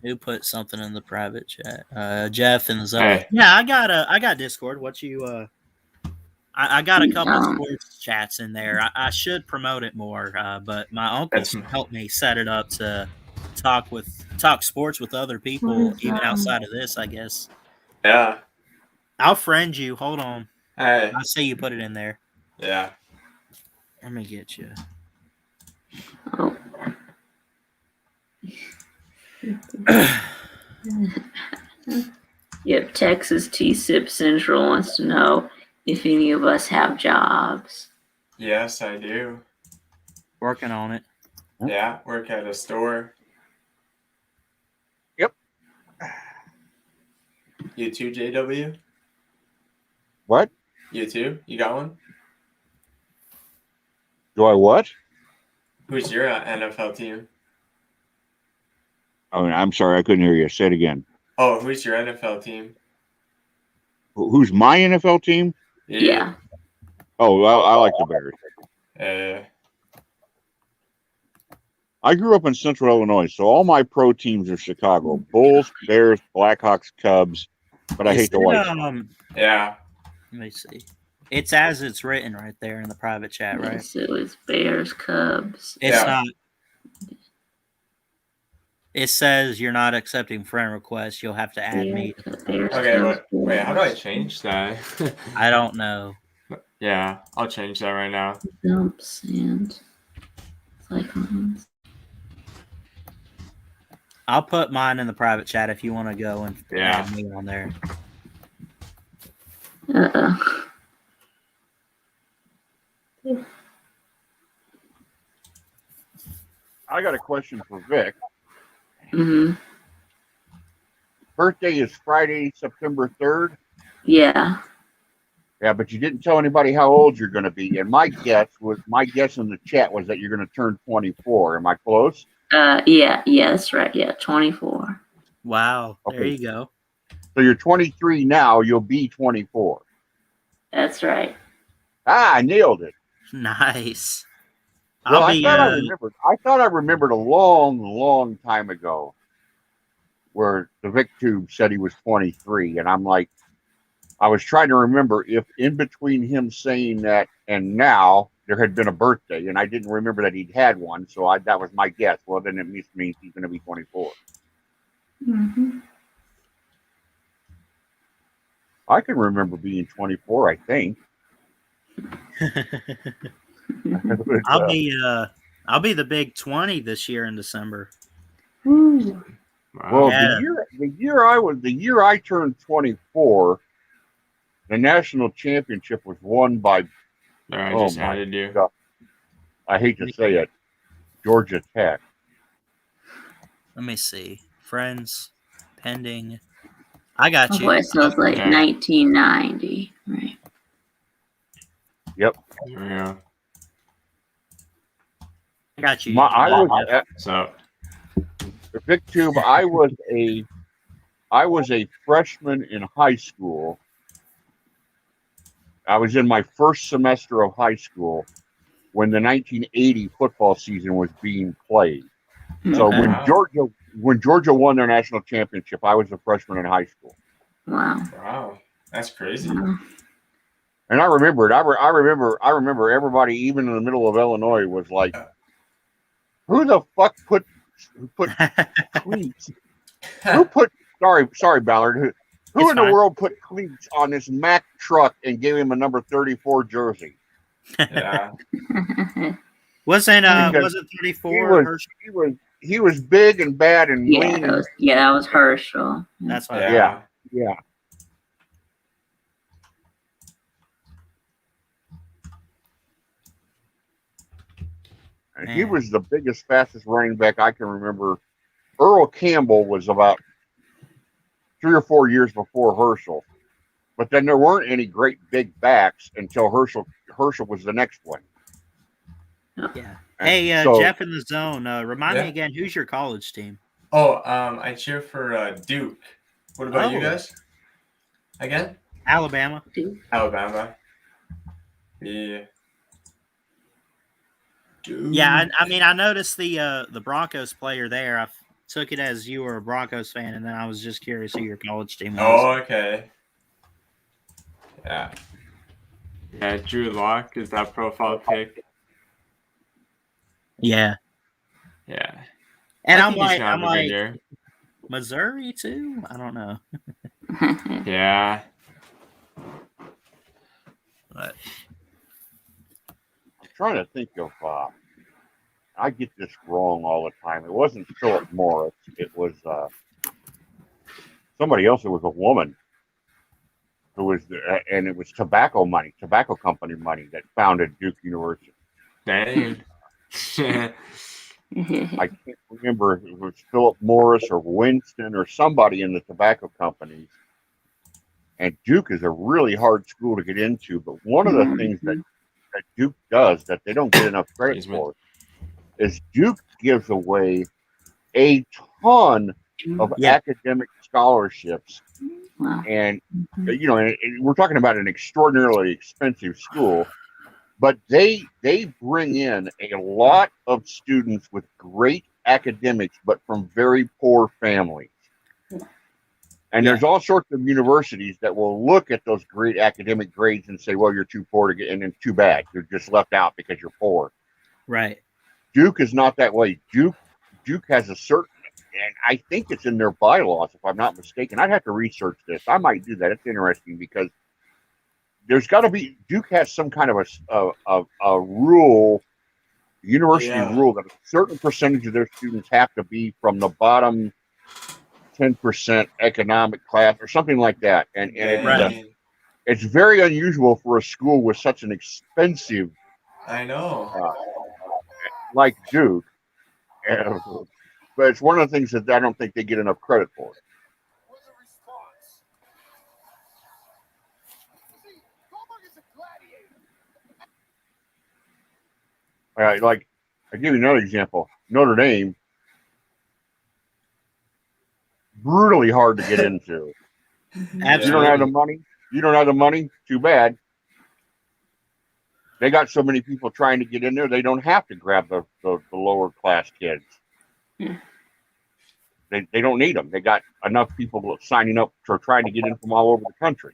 Who put something in the private chat? Jeff and Zoe. Hey. Yeah, I got Discord. What you? I got a couple of sports chats in there. I should promote it more, but my uncle helped me set it up to talk sports with other people, even outside of this. I guess. Yeah. I'll friend you. Hold on. Hey. I see you put it in there. Yeah. Let me get you. Oh. Yep, Texas T-SIP Central wants to know if any of us have jobs. Yes, I do. Working on it. Yeah. Work at a store. Yep. You too, JW? What? You too? You got one? Do I what? Who's your NFL team? Oh, I'm sorry, I couldn't hear you. Say it again. Oh, who's your NFL team? Who's my NFL team? Yeah. Oh, I like the Bears. I grew up in Central Illinois, so all my pro teams are Chicago. Bulls, Bears, Blackhawks, Cubs, but I hate the White Sox. Yeah. Let me see. It's as it's written right there in the private chat, right? Yes, it was Bears, Cubs. It's not. It says you're not accepting friend requests. You'll have to add me. Okay, wait, how do I change that? I don't know. Yeah, I'll change that right now. Dumps and cyclones. I'll put mine in the private chat if you want to go and Yeah. add me on there. I got a question for Vic. Mm-hmm. Birthday is Friday, September 3rd. Yeah. Yeah, but you didn't tell anybody how old you're going to be. And my guess in the chat was that you're going to turn 24. Am I close? Yeah, that's right. Yeah, 24. Wow. There Okay. you go. So you're 23 now. You'll be 24. That's right. I nailed it. Nice. Well, I'll I be thought I remembered a long, long time ago where the Vick Tube said he was 23, and I'm like, I was trying to remember if in between him saying that and now there had been a birthday, and I didn't remember that he'd had one, so that was my guess. Well, then it means he's going to be 24. Mm-hmm. I can remember being 24, I think. I'll be the big 20 this year in December. Ooh. Well, Yeah. the year I turned 24, the national championship was won by, I just added you. God, I hate to say it, Georgia Tech. Let me see. Friends, pending. I got you. Okay, so it's like 1990, right? Yep. Yeah. I got you. Vic Tube, I was a freshman in high school. I was in my first semester of high school when the 1980 football season was being played. So when Georgia won their national championship, I was a freshman in high school. Wow, that's crazy. Wow. And I remember it. I remember everybody, even in the middle of Illinois, was like, "Who the fuck put cleats? Who put sorry Ballard? Who in the world put cleats on this Mack truck and gave him a number 34 jersey?" Yeah. wasn't 34? He was big and bad and lean. That was Herschel. That's what. Yeah. And he was the biggest, fastest running back I can remember. Earl Campbell was about 3 or 4 years before Herschel, but then there weren't any great big backs until Herschel was the next one. Yeah. Hey, Jeff in the zone. Remind me again, who's your college team? Oh, I cheer for Duke. What about you guys? Again? Alabama. Alabama. Yeah. Dude. Yeah, I mean, I noticed the Broncos player there. I took it as you were a Broncos fan, and then I was just curious who your college team was. Oh, okay. Yeah. Yeah, Drew Lock is that profile pic. Yeah. Yeah. And I'm like, Missouri too? I don't know. Yeah. But I'm trying to think of. I get this wrong all the time. It wasn't Philip Morris. It was somebody else. It was a woman who was, and it was tobacco company money that founded Duke University. Dang. I can't remember if it was Philip Morris or Winston or somebody in the tobacco companies. And Duke is a really hard school to get into. But one of the things that Duke does that they don't get enough credit for is Duke gives away a ton of academic scholarships. Wow. And, we're talking about an extraordinarily expensive school. But they bring in a lot of students with great academics, but from very poor families. And there's all sorts of universities that will look at those great academic grades and say, well, you're too poor to get in, and too bad. You're just left out because you're poor. Right. Duke is not that way. Duke has a certain, and I think it's in their bylaws, if I'm not mistaken. I'd have to research this. I might do that. It's interesting because there's got to be, Duke has some kind of a rule, university rule, that a certain percentage of their students have to be from the bottom 10% economic class or something like that. And it's very unusual for a school with such an expensive, I know, like Duke. But it's one of the things that I don't think they get enough credit for. Like, I give you another example. Notre Dame, brutally hard to get into. You don't have the money. You don't have the money. Too bad. They got so many people trying to get in there. They don't have to grab the lower class kids. Yeah. They don't need them. They got enough people signing up for trying to get in from all over the country.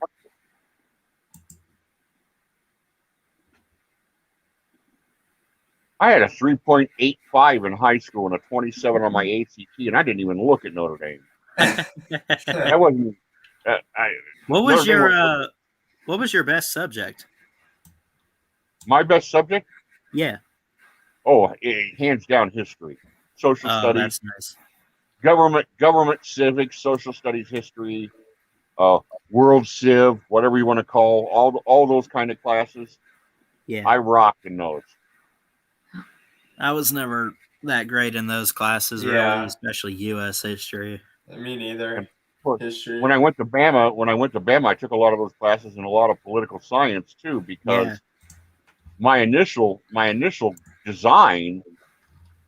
I had a 3.85 in high school and a 27 on my ACT, and I didn't even look at Notre Dame. That wasn't. What was your best subject? My best subject? Yeah. Oh, hands down, history, social studies. That's nice. Government civics, social studies, history, world civ, whatever you want to call all those kind of classes. Yeah. I rocked in those. I was never that great in those classes, really, especially U.S. history. Me neither. History. When I went to Bama, I took a lot of those classes and a lot of political science too, because my initial design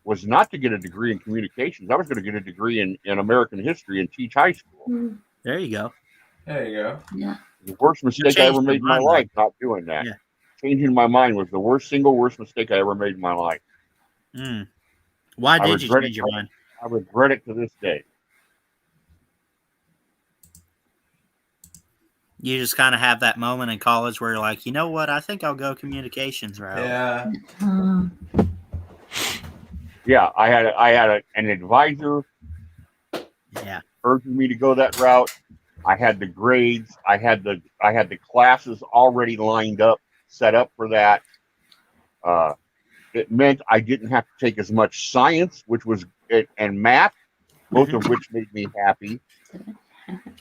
was not to get a degree in communications. I was going to get a degree in American history and teach high school. There you go. Yeah. The worst mistake I ever made in my life, not doing that. Yeah. Changing my mind was the single worst mistake I ever made in my life. Why did you change your mind? I regret it to this day. You just kind of have that moment in college where you're like, you know what? I think I'll go communications route. Yeah. Yeah, I had an advisor. Yeah. Urging me to go that route. I had the grades. I had the classes already lined up, set up for that. It meant I didn't have to take as much science, and math, both of which made me happy.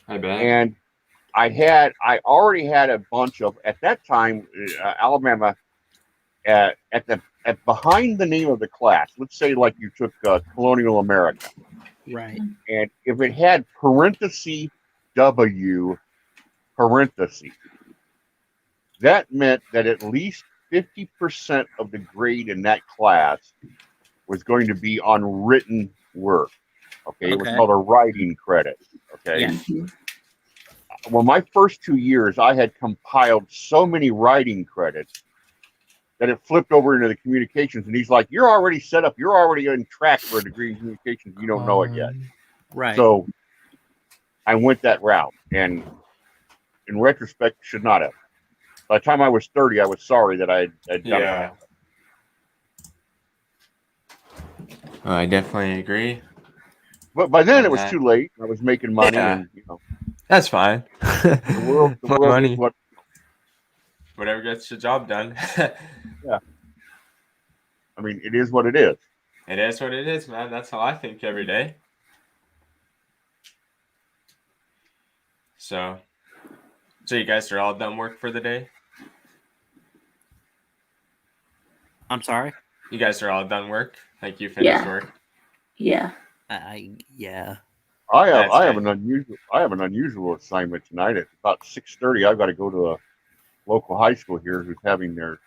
I bet. And I already had a bunch of, at that time, Alabama, at behind the name of the class. Let's say like you took Colonial America. Right. And if it had parenthesis W parenthesis, that meant that at least 50% of the grade in that class was going to be on written work. Okay. It was called a writing credit. Okay. Yeah. Well, my first 2 years, I had compiled so many writing credits that it flipped over into the communications. And he's like, you're already set up. You're already on track for a degree in communications. You don't know it yet. Right. So I went that route. And in retrospect, should not have. By the time I was 30, I was sorry that I had done it. Well, I definitely agree. But by then it was too late. I was making money, and that's fine. The world money. is Whatever gets the job done. Yeah. I mean, it is what it is. It is what it is, man. That's how I think every day. So you guys are all done work for the day? I'm sorry? You guys are all done work? Like you finished work? Yeah. Yeah. I have an unusual assignment tonight at about 6:30. I've got to go to a local high school here who's having their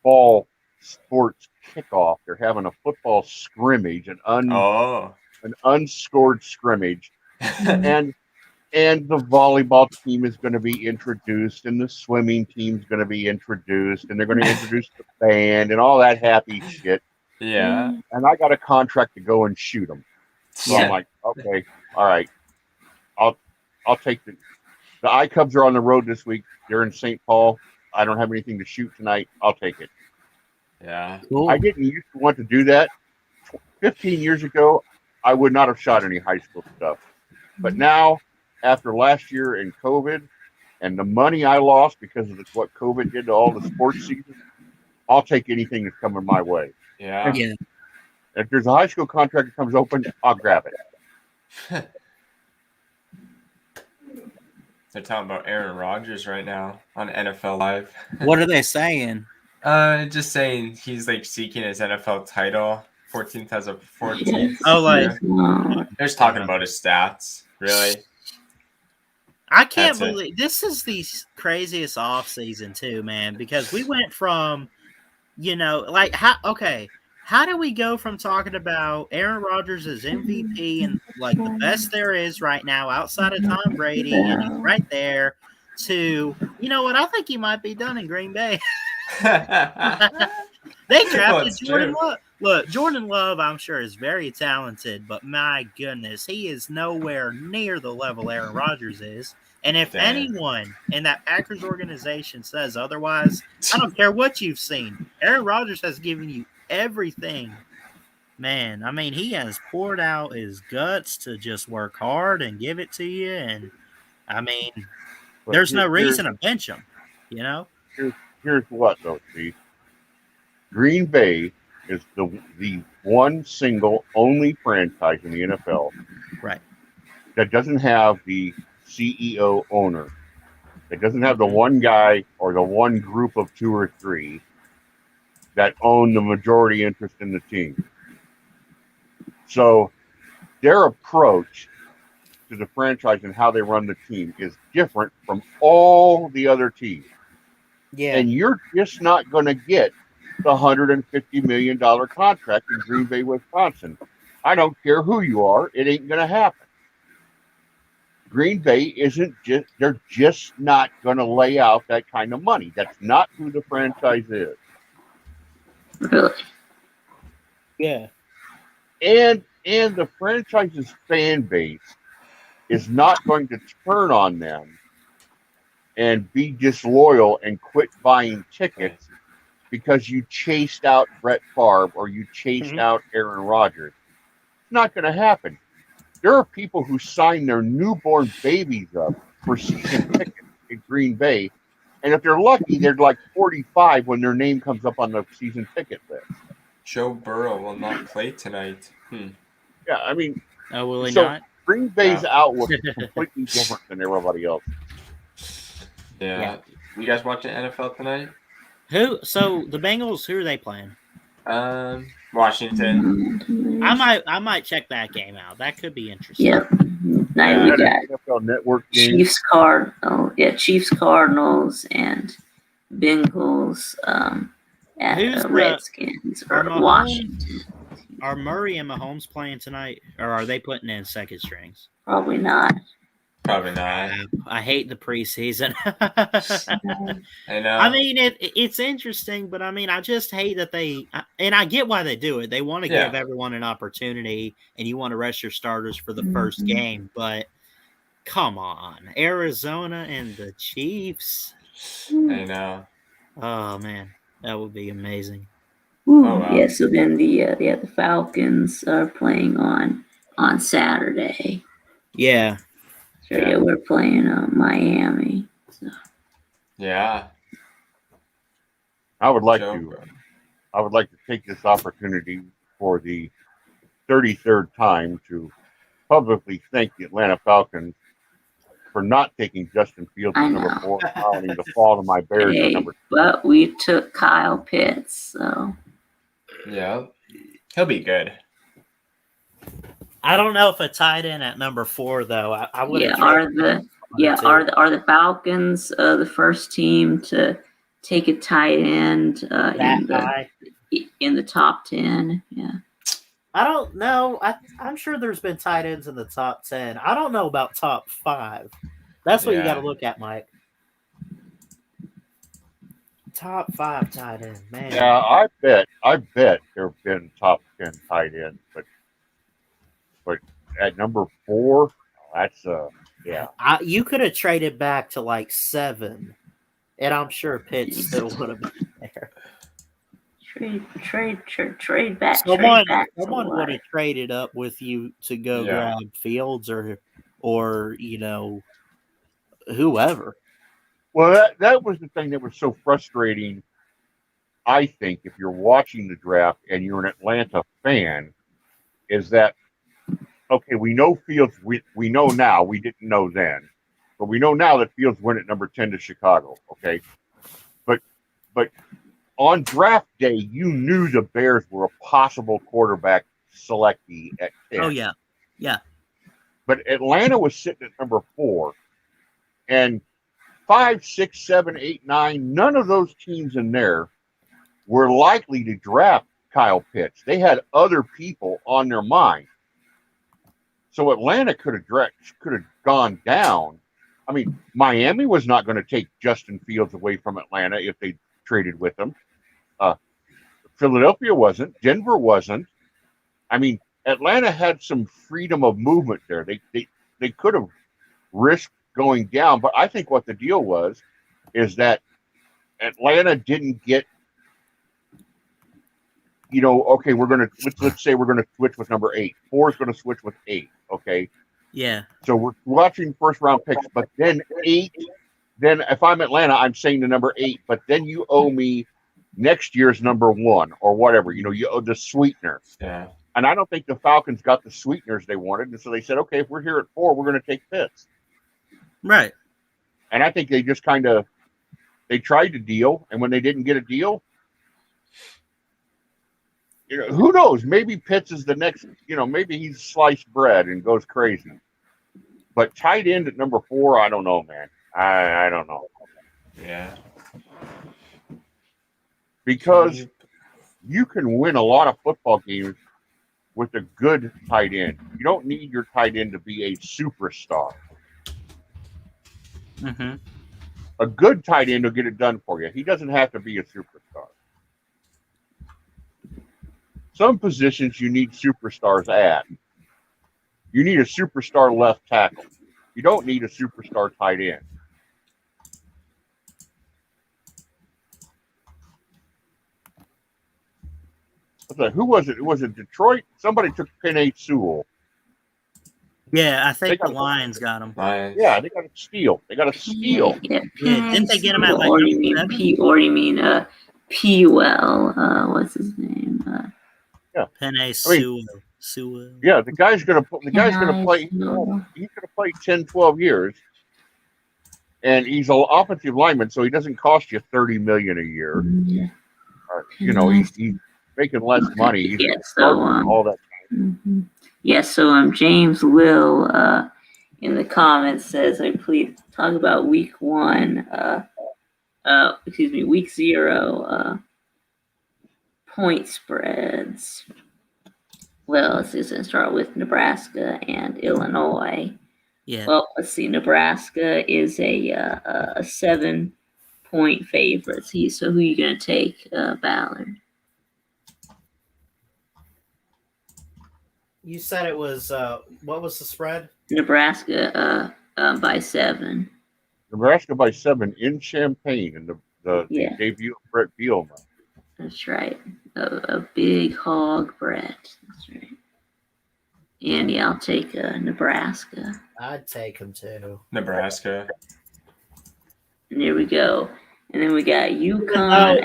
fall sports kickoff. They're having a football scrimmage, an unscored scrimmage, and the volleyball team is going to be introduced, and the swimming team's going to be introduced, and they're going to introduce the band and all that happy shit. Yeah. And I got a contract to go and shoot them. So I'm like, okay, all right, I'll take the I-Cubs are on the road this week. They're in St. Paul. I don't have anything to shoot tonight. I'll take it. Yeah. Cool. I didn't used to want to do that. 15 years ago, I would not have shot any high school stuff. But now, after last year and COVID, and the money I lost because of what COVID did to all the sports seasons, I'll take anything that's coming my way. Yeah. Yeah. If there's a high school contract that comes open, I'll grab it. They're talking about Aaron Rodgers right now on NFL Live. What are they saying? Just saying he's like seeking his NFL title. 14th as a 14th. Oh, like they're just talking about his stats. Really? I can't believe this is the craziest off season too, man. Because we went from like how do we go from talking about Aaron Rodgers as MVP and like the best there is right now outside of Tom Brady, and he's right there, to what, I think he might be done in Green Bay. They drafted Jordan Love. Look, Jordan Love, I'm sure, is very talented, but my goodness, he is nowhere near the level Aaron Rodgers is. And if anyone in that Packers organization says otherwise, I don't care what you've seen. Aaron Rodgers has given you everything. Man, I mean, he has poured out his guts to just work hard and give it to you. And, I mean, there's no reason to bench him, Here's what, though, Steve. Green Bay is the one single only franchise in the NFL, right, that doesn't have the CEO owner. It doesn't have the one guy or the one group of two or three that own the majority interest in the team. So their approach to the franchise and how they run the team is different from all the other teams. Yeah. And you're just not going to get the $150 million contract in Green Bay, Wisconsin. I don't care who you are. It ain't going to happen. Green Bay they're just not going to lay out that kind of money. That's not who the franchise is. Really? Yeah. And the franchise's fan base is not going to turn on them and be disloyal and quit buying tickets because you chased out Brett Favre or you chased out Aaron Rodgers. It's not going to happen. There are people who sign their newborn babies up for season tickets in Green Bay, and if they're lucky, they're like 45 when their name comes up on the season ticket list. Joe Burrow will not play tonight. Yeah, I mean, will he not? Green Bay's outlook is completely different than everybody else. Yeah. You guys watching NFL tonight? So the Bengals, who are they playing? Washington. I might check that game out. That could be interesting. Yep. Now we got NFL Network game. Chiefs, Cardinals, and Bengals at the Redskins or Washington. Are Murray and Mahomes playing tonight, or are they putting in second strings? Probably not. Probably not. I hate the preseason. I know. I mean, it's interesting, but I mean, I just hate that and I get why they do it. They want to give everyone an opportunity, and you want to rest your starters for the first game. But come on, Arizona and the Chiefs. I know. Oh man, that would be amazing. Ooh, wow. Yeah. So then the Falcons are playing on Saturday. Yeah. So we're playing Miami. So. Yeah. I would like to take this opportunity for the 33rd time to publicly thank the Atlanta Falcons for not taking Justin Fields at number 4, allowing the fall of my Bears at number 2. But we took Kyle Pitts, so. Yeah. He'll be good. I don't know if a tight end at number 4 though. I would. Are the Falcons the first team to take a tight end in the top 10? Yeah. I don't know. I'm sure there's been tight ends in the top 10. I don't know about top 5. That's what you got to look at, Mike. Top 5 tight end, man. Yeah, I bet there have been top 10 tight ends, but at number 4, that's you could have traded back to like 7, and I'm sure Pitts still would have been there. Trade back. Someone would have traded up with you to go grab Fields or whoever. Well, that was the thing that was so frustrating. I think if you're watching the draft and you're an Atlanta fan, is that okay? We know Fields. We know now. We didn't know then, but we know now that Fields went at number 10 to Chicago. Okay, but on draft day, you knew the Bears were a possible quarterback selectee at 10. Oh yeah. But Atlanta was sitting at number 4, and 5, 6, 7, 8, 9. None of those teams in there were likely to draft Kyle Pitts. They had other people on their mind. So Atlanta could have gone down. I mean, Miami was not going to take Justin Fields away from Atlanta if they traded with him. Philadelphia wasn't. Denver wasn't. I mean, Atlanta had some freedom of movement there. They could have risked going down, but I think what the deal was is that Atlanta didn't get, okay, let's say we're going to switch with number 8. 4 is going to switch with 8. Okay. Yeah. So we're watching first round picks, but then 8, then if I'm Atlanta, I'm saying the number 8, but then you owe me next year's number 1 or whatever, you owe the sweetener. Yeah. And I don't think the Falcons got the sweeteners they wanted. And so they said, okay, if we're here at 4, we're going to take Pitts. Right. And I think they just they tried to deal. And when they didn't get a deal, who knows? Maybe Pitts is the next, maybe he's sliced bread and goes crazy. But tight end at number 4, I don't know, man. I don't know. Yeah. Because you can win a lot of football games with a good tight end. You don't need your tight end to be a superstar. Mm-hmm. A good tight end will get it done for you. He doesn't have to be a superstar. Some positions you need superstars at. You need a superstar left tackle. You don't need a superstar tight end. Who was it? Was it Detroit? Somebody took Penei Sewell. Yeah, I think the Lions got him. Yeah, they got a steal. Yeah, Yeah, didn't they get him at like or you mean P-Well, what's his name? Penei Sewell. Yeah, the guy's gonna play. He's gonna play 10, 12 years, and he's an offensive lineman, so he doesn't cost you $30 million a year. Yeah. He's making less money. He's all that. Mm-hmm. Yeah, so James Will in the comments says, please talk about week 0 point spreads. Well, let's just start with Nebraska and Illinois. Yeah. Well, let's see. Nebraska is a 7-point favorite. So who are you going to take, Ballard? You said it was what was the spread? Nebraska by 7. Nebraska by 7 in Champaign in the debut of Brett Bielema. That's right. A big hog, Brett. That's right. And yeah, I'll take Nebraska. I'd take him too. Nebraska. And there we go. And then we got Yukon.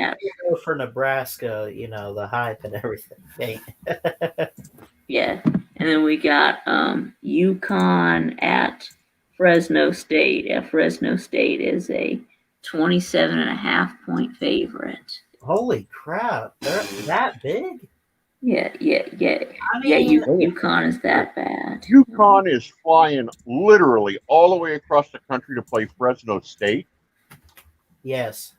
Go for Nebraska, the hype and everything. Yeah. And then we got Yukon at Fresno State. Fresno State is a 27.5-point favorite. Holy crap. They're that big? Yeah. I mean, Yukon is that bad. Yukon is flying literally all the way across the country to play Fresno State. Yes.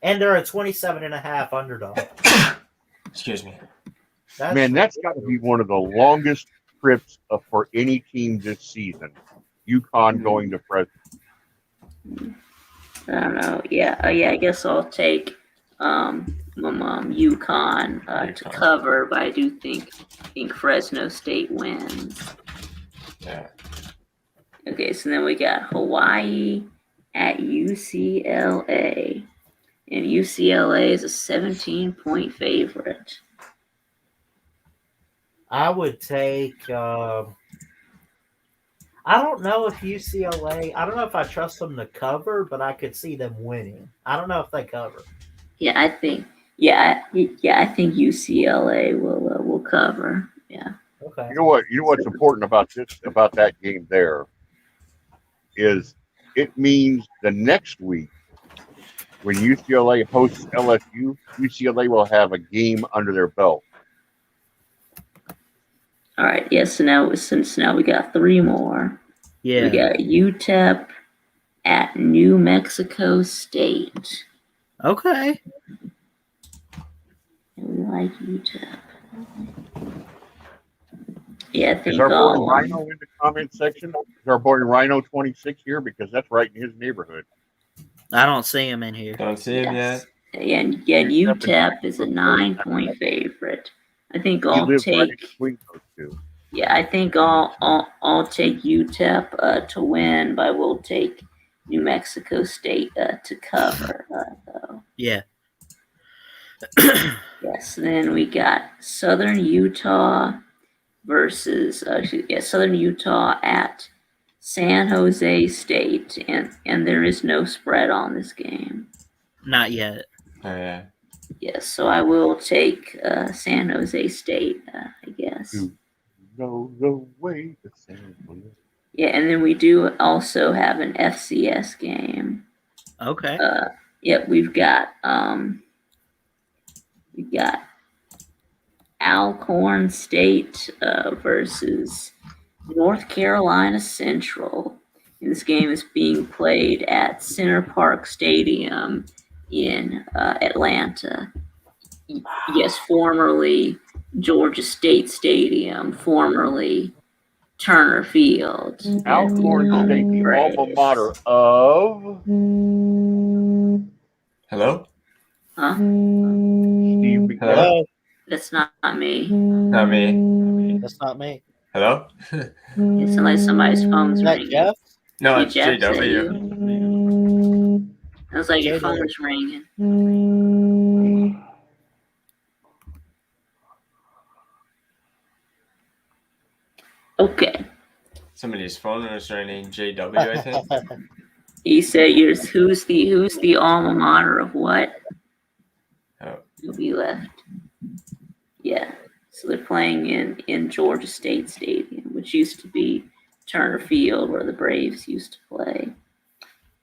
And they're a 27.5 underdog. Excuse me. That's got to be one of the longest trips for any team this season. Yukon going to Fresno. I don't know. Yeah. I guess I'll take Yukon to cover, but I do think Fresno State wins. Yeah. Okay, so then we got Hawaii at UCLA, and UCLA is a 17-point favorite. I would take. I don't know if UCLA. I don't know if I trust them to cover, but I could see them winning. I don't know if they cover. Yeah, I think. I think UCLA will cover. Yeah. Okay. You know what's important about that game there is it means the next week when UCLA hosts LSU, UCLA will have a game under their belt. All right. Yeah. So now we got 3 more. Yeah. We got UTEP at New Mexico State. Okay. We like UTEP. Yeah, I Is think our boy all. Rhino in the comment section? Is our boy Rhino 26 here? Because that's right in his neighborhood. I don't see him in here. Don't see him yet. And UTEP is a 9-point favorite. I think He I'll lives right in take. between those two. Yeah, I think I'll take UTEP to win, but we'll take New Mexico State to cover. Though. Yeah. Yes. Then we got Southern Utah versus Southern Utah at San Jose State, and there is no spread on this game. Not yet. Oh yeah. Yes, so I will take San Jose State, I guess. Know the way to San Jose. Yeah, and then we do also have an FCS game. Okay. We've got Alcorn State versus North Carolina Central. And this game is being played at Center Park Stadium in Atlanta. Yes, formerly Georgia State Stadium, formerly Turner Field. Alcorn State, the alma mater of Hello? Huh? Steve McNair. Hello. That's not me. Not me. That's not me. Hello? It's like somebody's phone's Is that ringing. Jeff? No, Hey, it's Jeff, is that JW. you? It was like your JW. phone was ringing. Okay. Somebody's phone was ringing. JW, I think. He said, "Who's the alma mater of what?" Oh. Who we left? Yeah. So they're playing in Georgia State Stadium, which used to be Turner Field, where the Braves used to play.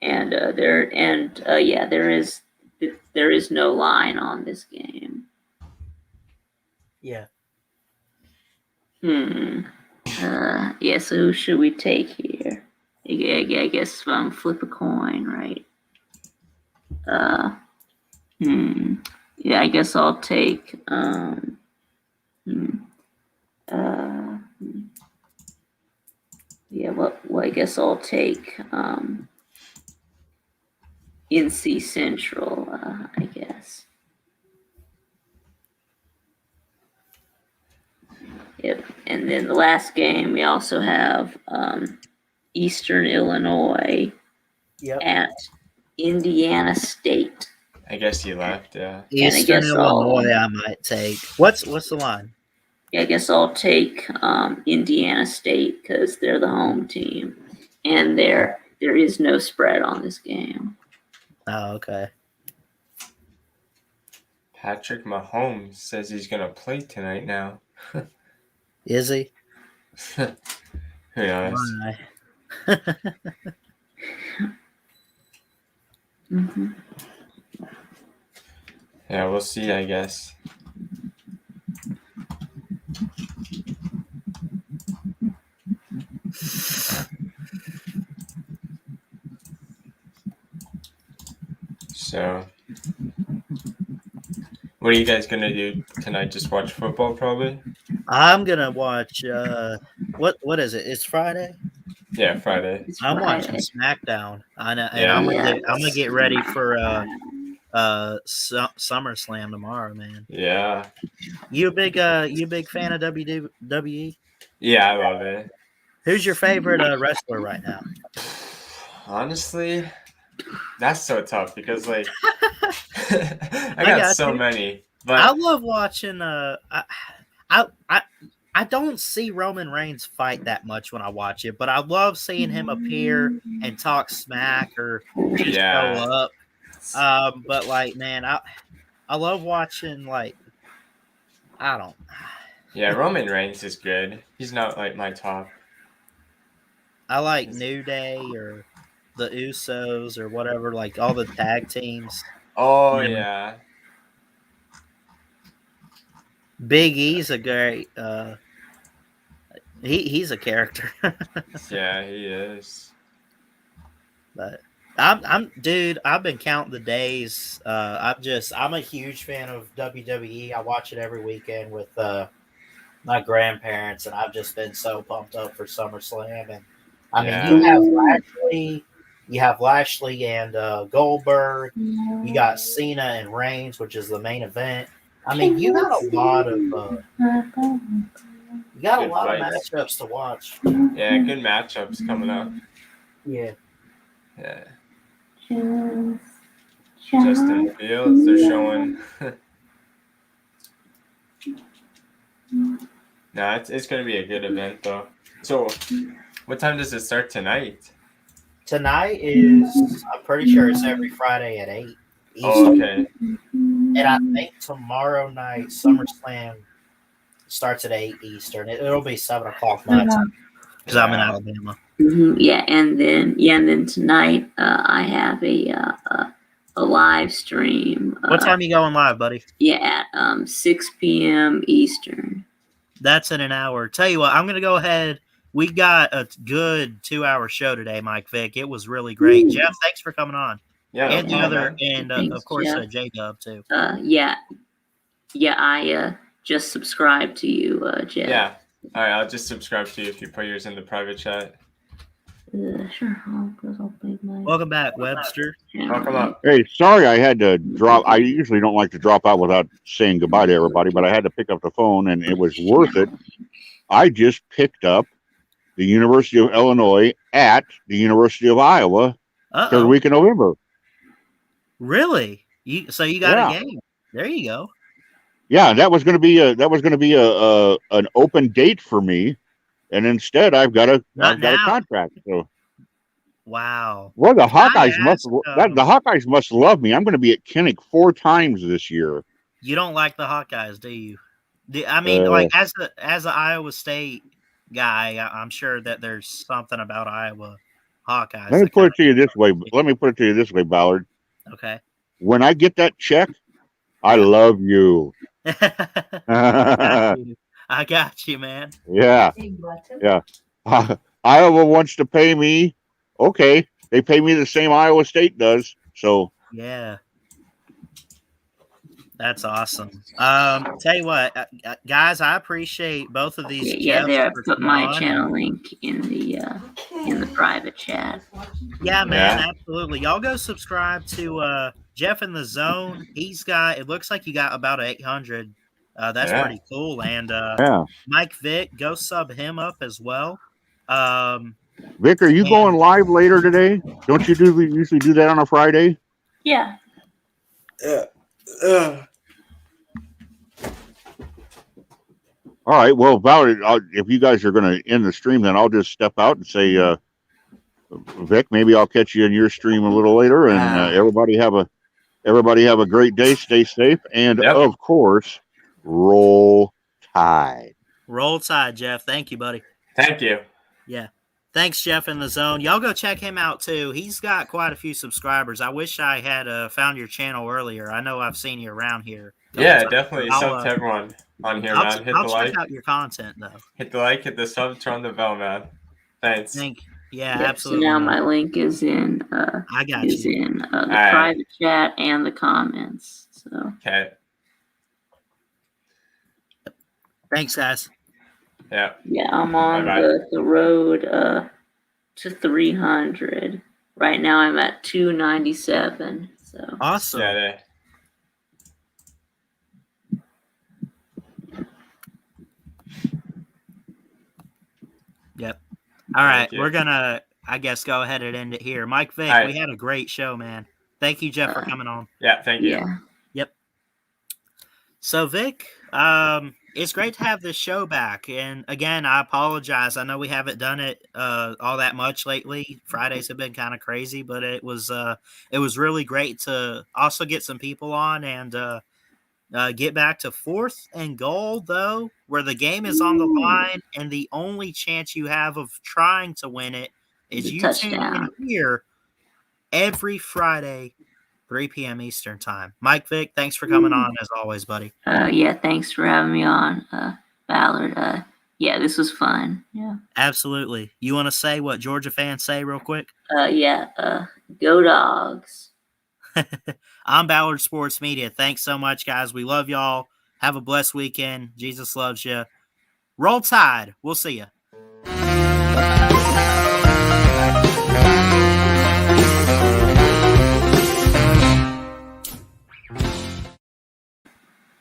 And there is no line on this game. Yeah. So who should we take here? I guess flip a coin, right? Yeah, I guess I'll take I guess I'll take NC Central, I guess. Yep. And then the last game, we also have Eastern Illinois at Indiana State. I guess he left, yeah. Eastern Illinois, I might take. What's the line? Yeah, I guess I'll take Indiana State because they're the home team, and there is no spread on this game. Oh, okay. Patrick Mahomes says he's going to play tonight now. Is he? Who knows? Why? Mm-hmm. Yeah, we'll see, I guess. So, what are you guys going to do tonight? Just watch football, probably? I'm gonna watch. What is it? It's Friday. Yeah, Friday. I'm watching SmackDown. I know, and Yeah. I'm gonna get ready for SummerSlam tomorrow, man. Yeah. You a big fan of WWE? Yeah, I love it. Who's your favorite wrestler right now? Honestly, that's so tough because like I got so many. But I love watching. I don't see Roman Reigns fight that much when I watch it, but I love seeing him appear and talk smack or just show up. But like, man, I love watching like I don't. Yeah, Roman Reigns is good. He's not like my top. I like New Day or the Usos or whatever, like all the tag teams. Oh yeah. Big E's a great. He's a character. Yeah, he is. But Dude, I've been counting the days. I'm a huge fan of WWE. I watch it every weekend with my grandparents, and I've just been so pumped up for SummerSlam. And I mean, you have Lashley and Goldberg. You got Cena and Reigns, which is the main event. I mean, you got a lot of matchups to watch. Yeah, good matchups coming up. Yeah. Yeah. Justin Fields, they're showing. No, it's going to be a good event, though. So, what time does it start tonight? Tonight is, I'm pretty sure it's every Friday at 8 Eastern. Oh, okay. And I think tomorrow night, SummerSlam starts at 8 Eastern. It'll be 7 o'clock my time because I'm in Alabama. Mm-hmm. Yeah, and then tonight I have a live stream. What time you going live, buddy? Yeah, at 6 p.m. Eastern. That's in an hour. Tell you what, I'm going to go ahead. We got a good 2-hour show today, Mike Vick. It was really great. Jeff, thanks for coming on. Yeah, and no problem, and Thanks, of course Jeff. J-Dub too. Yeah, I just subscribed to you, Jeff. Yeah. All right, I'll just subscribe to you if you put yours in the private chat. Sure. I'll make my Welcome back, Webster. Welcome up. Hey, sorry I had to drop. I usually don't like to drop out without saying goodbye to everybody, but I had to pick up the phone, and it was worth it. I just picked up the University of Illinois at the University of Iowa third week in November. Really? So you got a game? There you go. Yeah, that was going to be an open date for me, and instead I've got a contract. So. Wow. Well, the Hawkeyes must love me. I'm going to be at Kinnick 4 times this year. You don't like the Hawkeyes, do you? I mean, like as an Iowa State guy, I'm sure that there's something about Iowa Hawkeyes. Let me put it to you this way, Ballard. Okay. When I get that check, I love you. I got you, man. Yeah. Iowa wants to pay me. Okay, they pay me the same Iowa State does. So yeah, that's awesome. Tell you what, guys, I appreciate both of these. Yeah, there. I put my channel link in the private chat. Yeah, man, absolutely. Y'all go subscribe to Jeff in the Zone. It looks like he got about 800. That's pretty cool. And Mike Vick, go sub him up as well. Vic, are you going live later today? Don't you usually do that on a Friday? Yeah. All right. Well, Valerie, if you guys are going to end the stream, then I'll just step out and say, Vic, maybe I'll catch you in your stream a little later. And everybody have a great day. Stay safe, and of course, roll tide. Roll tide, Jeff. Thank you, buddy. Thank you. Yeah. Thanks, Jeff in the Zone. Y'all go check him out, too. He's got quite a few subscribers. I wish I had found your channel earlier. I know I've seen you around here. Yeah, definitely. Sub to everyone on here, man. Hit the like. Check out your content, though. Hit the like, hit the sub, turn on the bell, man. Thanks. Yeah, absolutely. So now my link is in the private chat and the comments. So okay. Thanks, guys. Yeah. Yeah, I'm on the road to 300. Right now I'm at 297. So awesome. Yeah. Yep. All right, we're gonna, I guess, go ahead and end it here. Mike Vick, we had a great show, man. Thank you, Jeff, for coming on. Yeah, thank you. Yeah. Yep. So, Vic, it's great to have this show back. And again, I apologize. I know we haven't done it all that much lately. Fridays have been kind of crazy, but it was really great to also get some people on and get back to 4th and goal, though, where the game is on the line and the only chance you have of trying to win it is you tune in here every Friday, 3 p.m. Eastern time. Mike Vick, thanks for coming on as always, buddy. Yeah, thanks for having me on, Ballard. Yeah, this was fun. Yeah. Absolutely. You want to say what Georgia fans say real quick? Go Dogs. I'm Ballard Sports Media. Thanks so much, guys. We love y'all. Have a blessed weekend. Jesus loves you. Roll Tide. We'll see you.